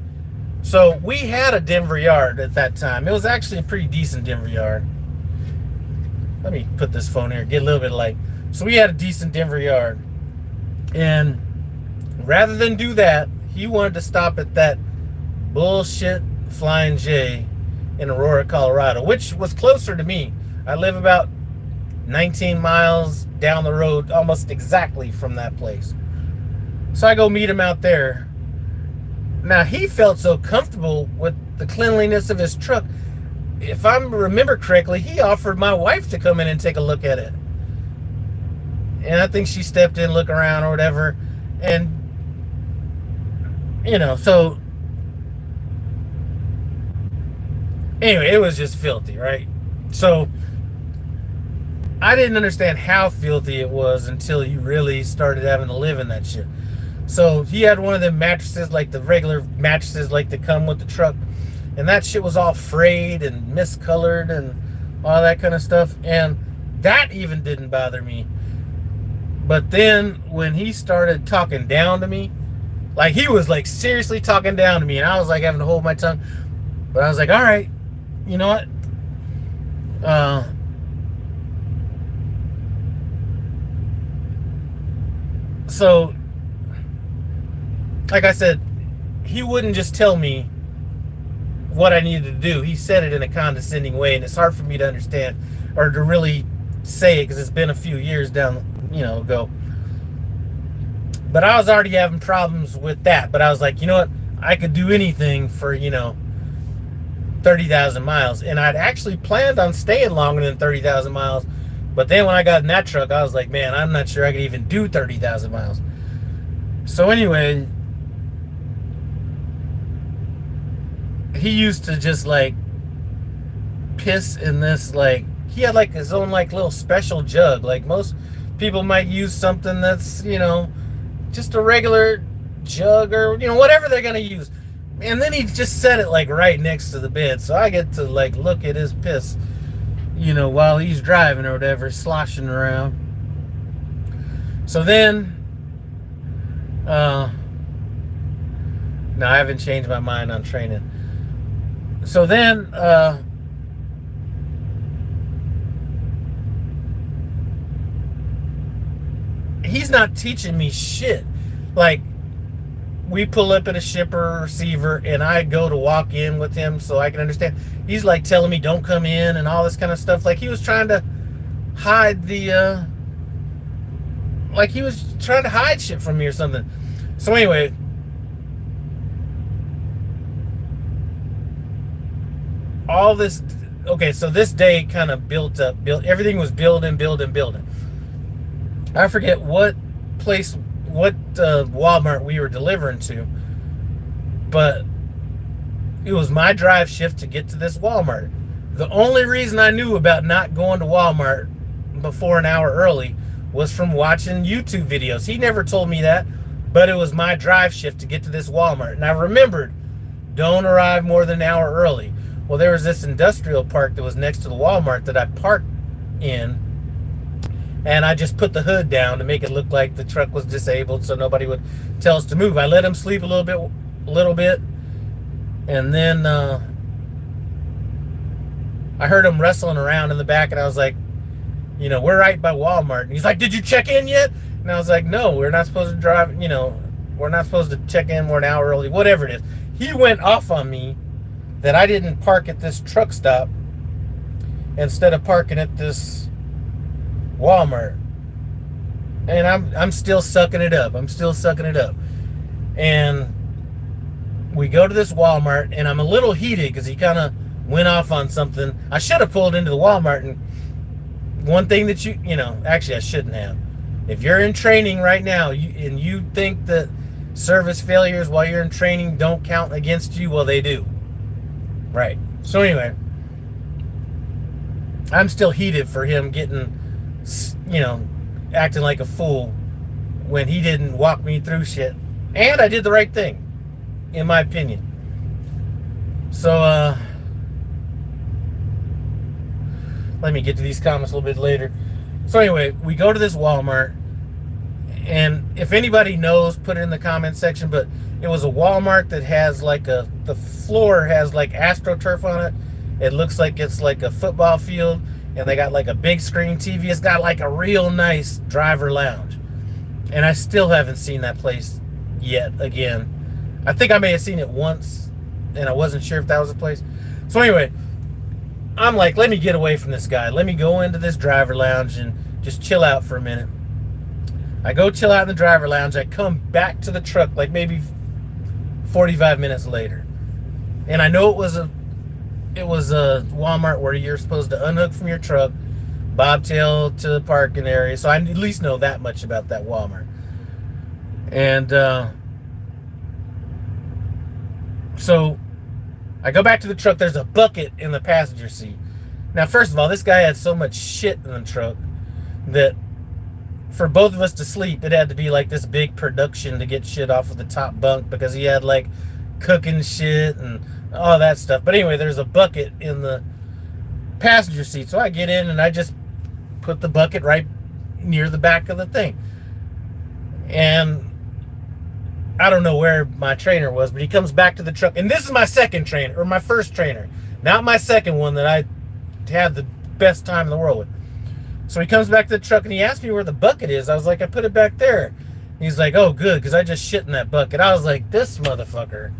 So we had a Denver yard at that time. It was actually a pretty decent Denver yard. Let me put this phone here, get a little bit of light. So we had a decent Denver yard. And rather than do that, he wanted to stop at that bullshit Flying J in Aurora, Colorado, which was closer to me. I live about 19 miles down the road, almost exactly from that place. So I go meet him out there. Now, he felt so comfortable with the cleanliness of his truck. If I remember correctly, he offered my wife to come in and take a look at it. And I think she stepped in, look around or whatever. And so anyway, it was just filthy, right? So I didn't understand how filthy it was until you really started having to live in that shit. So he had one of them mattresses, like the regular mattresses like that come with the truck, and that shit was all frayed and miscolored and all that kind of stuff, and that even didn't bother me. But then when he started talking down to me, like he was like seriously talking down to me, and I was like having to hold my tongue. But I was like, all right, you know what? So, like I said, he wouldn't just tell me what I needed to do. He said it in a condescending way, and it's hard for me to understand or to really say it because it's been a few years down, ago. But I was already having problems with that. But I was like, you know what? I could do anything for, 30,000 miles. And I'd actually planned on staying longer than 30,000 miles. But then when I got in that truck, I was like, man, I'm not sure I could even do 30,000 miles. So anyway, he used to just like piss in this, like, he had like his own like little special jug. Like most people might use something that's, just a regular jug or, whatever they're going to use. And then he just set it like right next to the bed. So I get to like look at his piss, while he's driving or whatever, sloshing around. So then, no, I haven't changed my mind on training. So then, he's not teaching me shit. Like, we pull up at a shipper or receiver, and I go to walk in with him so I can understand. He's like telling me don't come in and all this kind of stuff. Like he was trying to hide shit from me or something. So anyway, all this, okay, so this day kind of built up. Everything was building. I forget what Walmart we were delivering to, but it was my drive shift to get to this Walmart. The only reason I knew about not going to Walmart before an hour early was from watching YouTube videos. He never told me that, but it was my drive shift to get to this Walmart. And I remembered, don't arrive more than an hour early. Well, there was this industrial park that was next to the Walmart that I parked in, and I just put the hood down to make it look like the truck was disabled so nobody would tell us to move. I let him sleep a little bit, and then I heard him wrestling around in the back, and I was like, we're right by Walmart. And he's like, did you check in yet? And I was like, no, we're not supposed to drive, we're not supposed to check in more an hour early, whatever it is. He went off on me that I didn't park at this truck stop instead of parking at this Walmart. And I'm still sucking it up. And we go to this Walmart, and I'm a little heated because he kind of went off on something. I should have pulled into the Walmart, and one thing that actually I shouldn't have. If you're in training right now and you think that service failures while you're in training don't count against you, well, they do. Right. So anyway, I'm still heated for him getting, acting like a fool when he didn't walk me through shit. And I did the right thing, in my opinion. So, let me get to these comments a little bit later. So anyway, we go to this Walmart, and if anybody knows, put it in the comment section, but it was a Walmart that has like the floor has like AstroTurf on it. It looks like it's like a football field, and they got like a big screen TV. It's got like a real nice driver lounge. And I still haven't seen that place yet again. I think I may have seen it once, and I wasn't sure if that was the place. So anyway, I'm like, let me get away from this guy. Let me go into this driver lounge and just chill out for a minute. I go chill out in the driver lounge. I come back to the truck like maybe 45 minutes later. And I know it was a Walmart where you're supposed to unhook from your truck, bobtail to the parking area. So I at least know that much about that Walmart. And so I go back to the truck. There's a bucket in the passenger seat. Now, first of all, this guy had so much shit in the truck that for both of us to sleep, it had to be like this big production to get shit off of the top bunk, because he had like cooking shit and all that stuff. But anyway, there's a bucket in the passenger seat. So I get in and I just put the bucket right near the back of the thing. And I don't know where my trainer was, but he comes back to the truck. And this is my second trainer, or my first trainer, not my second one that I had the best time in the world with. So he comes back to the truck and he asked me where the bucket is. I was like, I put it back there. He's like, oh, good, because I just shit in that bucket. I was like, this motherfucker.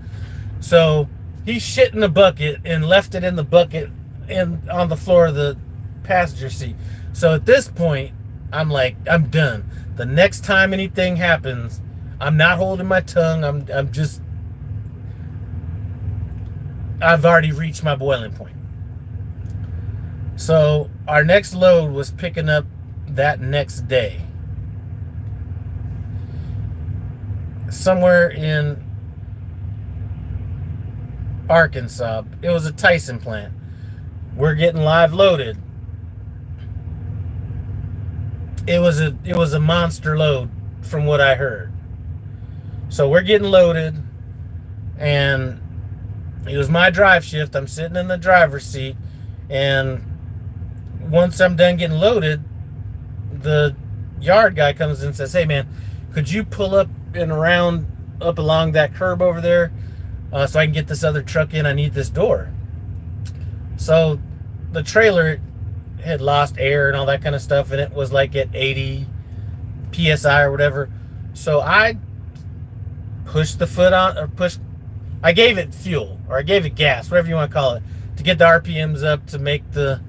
So he shit in the bucket and left it in the bucket on the floor of the passenger seat. So at this point, I'm like, I'm done. The next time anything happens, I'm not holding my tongue. I've already reached my boiling point. So our next load was picking up that next day. Somewhere in Arkansas. It was a Tyson plant. We're getting live loaded. It was a monster load from what I heard. So we're getting loaded, and it was my drive shift. I'm sitting in the driver's seat, and once I'm done getting loaded, the yard guy comes in and says, hey man, could you pull up and around up along that curb over there so I can get this other truck in? I need this door. So the trailer had lost air and all that kind of stuff, and it was like at 80 psi or whatever. So I pushed the foot on, or I gave it fuel, or I gave it gas, whatever you want to call it, to get the RPMs up to make the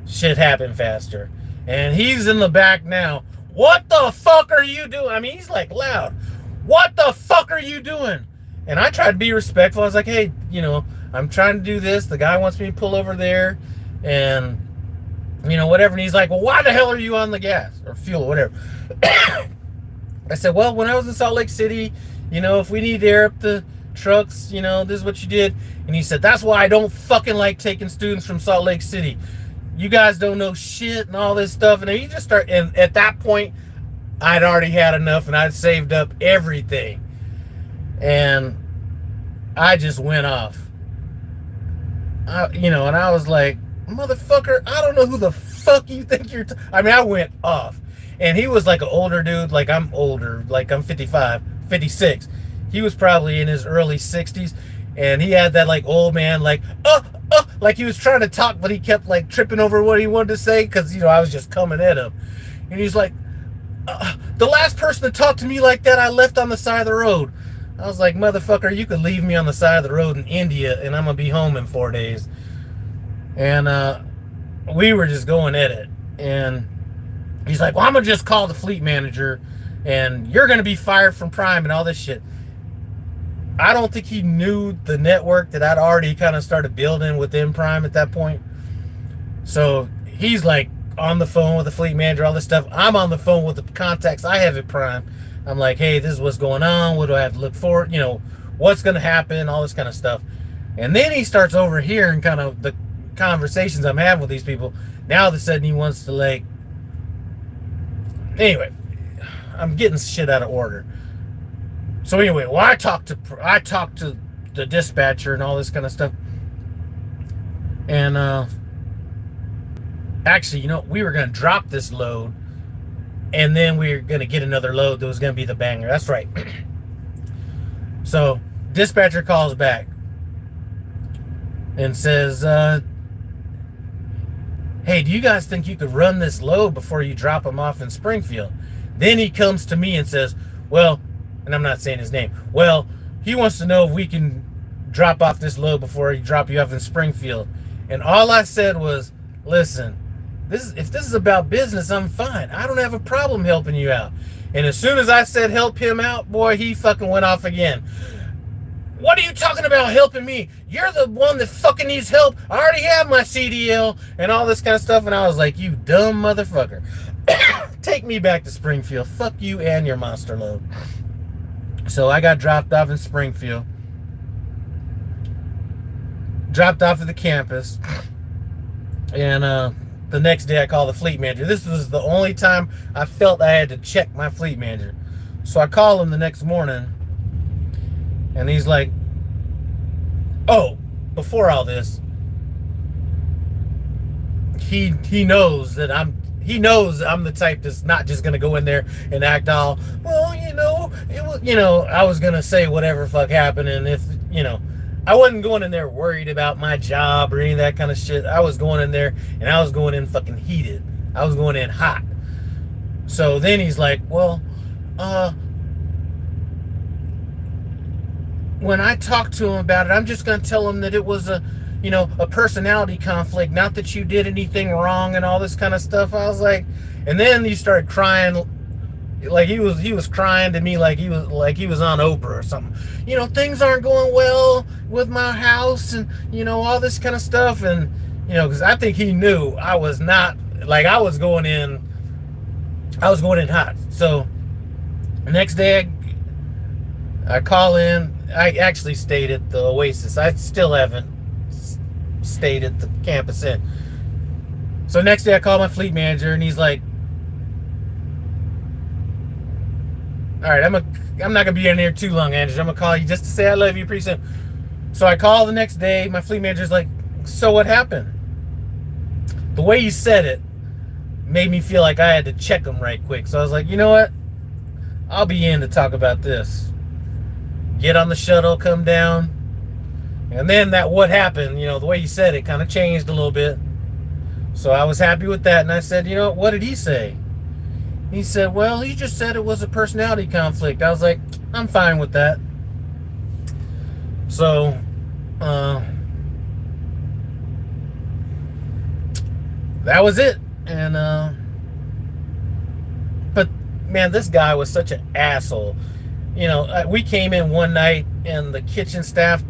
shit happen faster. And he's in the back now. What the fuck are you doing? I mean, he's like loud. What the fuck are you doing? And I tried to be respectful. I was like, hey, I'm trying to do this. The guy wants me to pull over there and, whatever. And he's like, well, why the hell are you on the gas or fuel or whatever? I said, well, when I was in Salt Lake City, if we need to air up the trucks, this is what you did. And he said, that's why I don't fucking like taking students from Salt Lake City. You guys don't know shit and all this stuff. And he just started, and at that point, I'd already had enough and I'd saved up everything. And I just went off. And I was like, motherfucker, I don't know who the fuck you think you're I went off. And he was like an older dude, like I'm older, like I'm 55, 56. He was probably in his early 60s, and he had that like old man, like he was trying to talk, but he kept like tripping over what he wanted to say, because I was just coming at him. And he's like, the last person that talked to me like that, I left on the side of the road. I was like, motherfucker, you could leave me on the side of the road in India and I'm gonna be home in 4 days. And we were just going at it. And he's like, well, I'm gonna just call the fleet manager and you're gonna be fired from Prime and all this shit. I don't think he knew the network that I'd already kind of started building within Prime at that point. So he's like on the phone with the fleet manager, all this stuff. I'm on the phone with the contacts I have at Prime. I'm like, hey, this is what's going on. What do I have to look for? What's going to happen? All this kind of stuff. And then he starts overhearing kind of the conversations I'm having with these people. Now all of a sudden he wants to like... Anyway, I'm getting shit out of order. So anyway, well, I talked to the dispatcher and all this kind of stuff. And actually, we were going to drop this load, and then we were going to get another load that was going to be the banger. That's right. So dispatcher calls back and says, hey, do you guys think you could run this load before you drop them off in Springfield? Then he comes to me and says, well, and I'm not saying his name, well, he wants to know if we can drop off this load before he drop you off in Springfield. And all I said was, listen, if this is about business, I'm fine. I don't have a problem helping you out. And as soon as I said help him out, boy, he fucking went off again. What are you talking about helping me? You're the one that fucking needs help. I already have my CDL and all this kind of stuff. And I was like, you dumb motherfucker. Take me back to Springfield. Fuck you and your monster load. So I got dropped off in Springfield. Dropped off at the campus. And the next day I called the fleet manager. This was the only time I felt I had to check my fleet manager. So I call him the next morning. And he's like, oh, before all this, he knows that I'm the type that's not just gonna go in there and act all, well, it was, I was gonna say whatever fuck happened, and if, I wasn't going in there worried about my job or any of that kind of shit. I was going in there and I was going in fucking heated. I was going in hot. So then he's like, well, when I talk to him about it, I'm just going to tell him that it was a personality conflict, not that you did anything wrong and all this kind of stuff. I was like, and then he started crying, like he was crying to me like he was on Oprah or something. Things aren't going well with my house and all this kind of stuff. And because I think he knew I was not, like, I was going in hot. So the next day I call in. I actually stayed at the Oasis. I still haven't stayed at the Campus Inn. So next day I call my fleet manager and he's like, all right, I'm not gonna be in here too long, Andrew. I'm gonna call you just to say I love you pretty soon. So I call the next day. My fleet manager's like, so what happened? The way he said it made me feel like I had to check him right quick. So I was like, you know what? I'll be in to talk about this. Get on the shuttle, come down. And then that what happened, the way he said it kind of changed a little bit. So I was happy with that. And I said, what did he say? He said, well, he just said it was a personality conflict. I was like, I'm fine with that. So, that was it. And, but man, this guy was such an asshole. We came in one night and the kitchen staff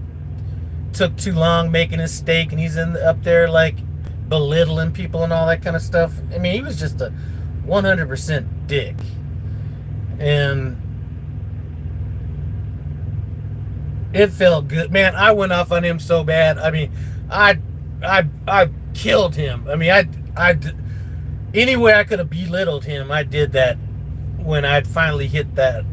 took too long making his steak, and he's up there like belittling people and all that kind of stuff. I mean, he was just a 100% dick. And it felt good, man. I went off on him so bad. I mean, I killed him. I mean, I any way I could have belittled him, I did that. When I'd finally hit that,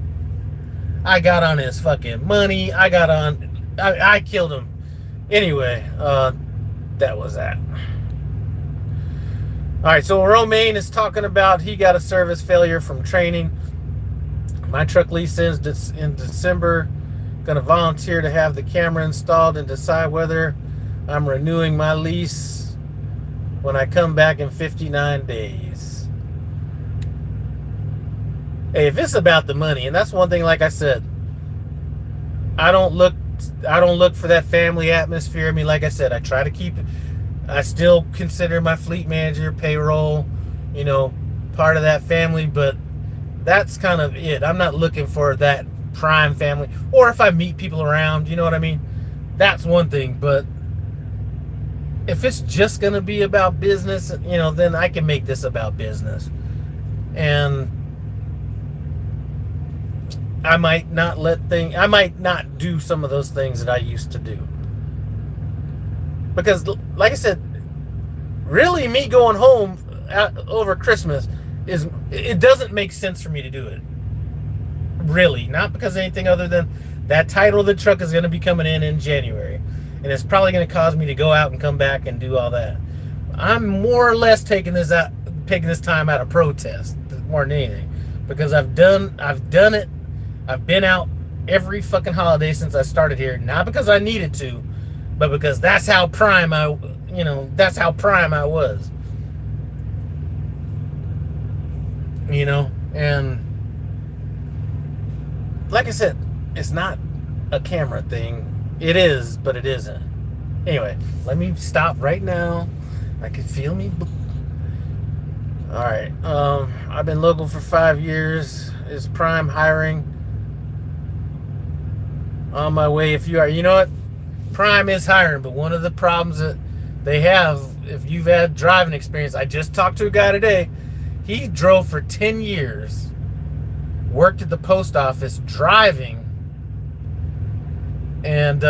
I got on his fucking money. I killed him. Anyway, that was that. All right, so Romaine is talking about he got a service failure from training. My truck lease ends in December. Going to volunteer to have the camera installed and decide whether I'm renewing my lease when I come back in 59 days. Hey, if it's about the money, and that's one thing, like I said, I don't look for that family atmosphere. I mean, like I said, I try to keep it. I still consider my fleet manager, payroll, part of that family, but that's kind of it. I'm not looking for that prime family. Or if I meet people around, you know what I mean? That's one thing. But if it's just going to be about business, then I can make this about business. And I might not do some of those things that I used to do. Because, like I said, really me going home over Christmas, it doesn't make sense for me to do it. Really. Not because of anything other than that title of the truck is going to be coming in January. And it's probably going to cause me to go out and come back and do all that. I'm more or less taking this time out of protest more than anything. Because I've done it. I've been out every fucking holiday since I started here. Not because I needed to, but because that's how prime I was. And like I said, it's not a camera thing. It is, but it isn't. Anyway, let me stop right now. I can feel me. All right. I've been local for 5 years. Is Prime hiring? On my way. If you are, you know what? Prime is hiring, but one of the problems that they have, if you've had driving experience, I just talked to a guy today. He drove for 10 years, worked at the post office driving, and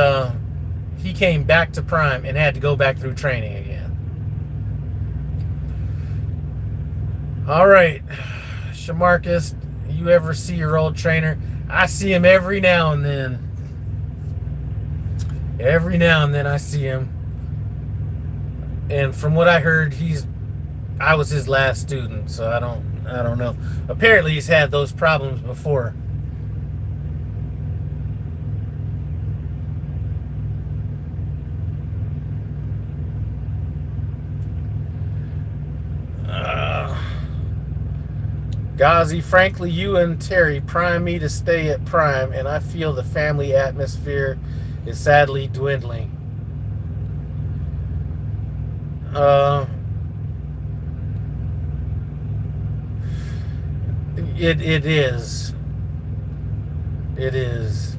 he came back to Prime and had to go back through training again. All right, Shamarcus, you ever see your old trainer? I see him every now and then. Every now and then I see him. And from what I heard, I was his last student, so I don't know. Apparently he's had those problems before. Ghazi, frankly, you and Terry prime me to stay at Prime, and I feel the family atmosphere is sadly dwindling. It is. It is.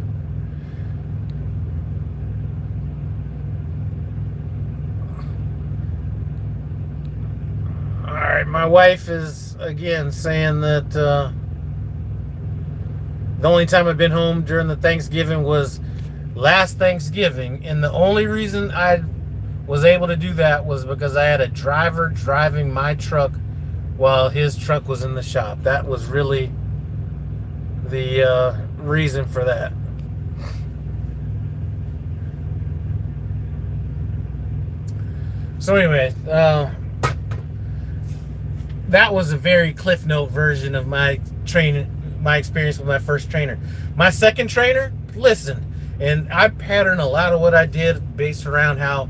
All right, my wife is again saying that the only time I've been home during the Thanksgiving was last Thanksgiving, and the only reason I was able to do that was because I had a driver driving my truck while his truck was in the shop. That was really the reason for that. So anyway, that was a very Cliff Note version of my experience with my first trainer. My second trainer, listen, and I pattern a lot of what I did based around how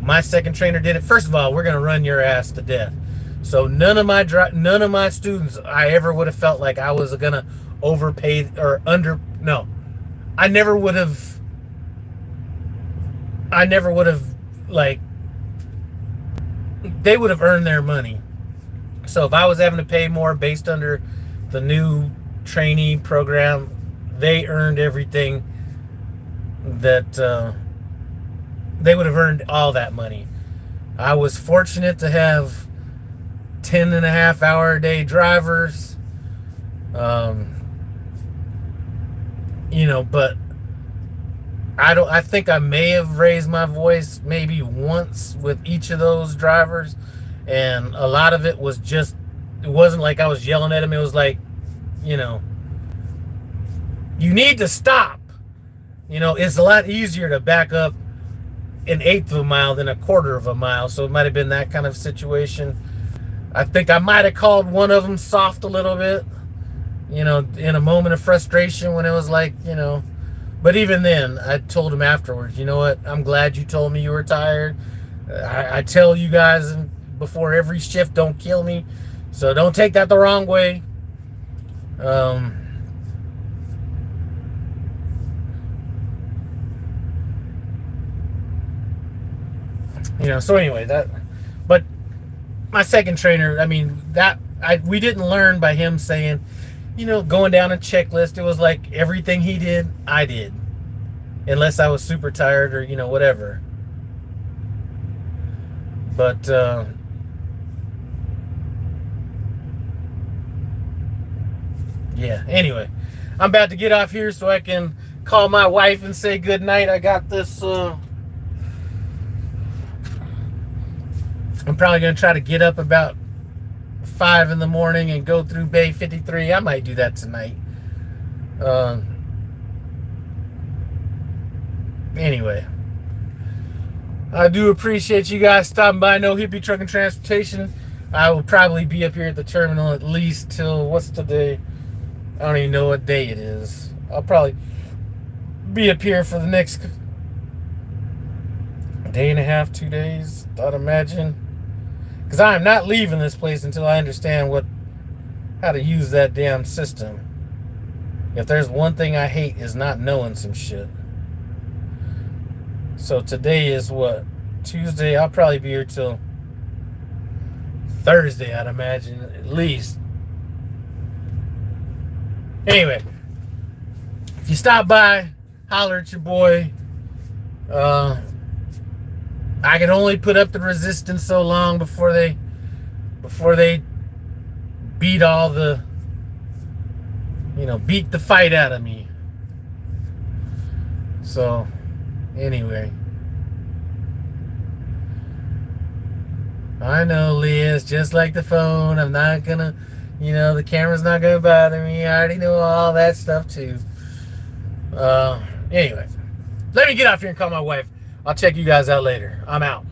my second trainer did it. First of all, we're gonna run your ass to death. So none of my students I ever would have felt like I was gonna overpay or no. I never would have like, they would have earned their money. So if I was having to pay more based under the new trainee program, they earned everything that they would have earned all that money. I was fortunate to have 10.5 hour a day drivers, but I think I may have raised my voice maybe once with each of those drivers, and a lot of it was just, it wasn't like I was yelling at them. It was like, you need to stop. It's a lot easier to back up an 1/8 of a mile than a 1/4 of a mile. So it might have been that kind of situation. I think I might have called one of them soft a little bit, in a moment of frustration when it was like, but even then I told him afterwards, you know what? I'm glad you told me you were tired. I tell you guys before every shift, don't kill me. So don't take that the wrong way. So anyway, but my second trainer, I mean, we didn't learn by him saying, going down a checklist. It was like everything he did, I did, unless I was super tired or, whatever. But, yeah, anyway, I'm about to get off here so I can call my wife and say good night. I got this, I'm probably going to try to get up about 5 in the morning and go through Bay 53. I might do that tonight. Anyway, I do appreciate you guys stopping by. No Hippie Truck and Transportation. I will probably be up here at the terminal at least till, what's today? I don't even know what day it is. I'll probably be up here for the next day and a half, 2 days, I'd imagine. Because I am not leaving this place until I understand how to use that damn system. If there's one thing I hate, is not knowing some shit. So today is what? Tuesday. I'll probably be here till Thursday, I'd imagine, at least. Anyway, if you stop by, holler at your boy. I can only put up the resistance so long before they beat all the, beat the fight out of me. So, anyway. I know, Leah, it's just like the phone. I'm not gonna, the camera's not gonna bother me. I already know all that stuff too. Anyway, let me get off here and call my wife. I'll check you guys out later. I'm out.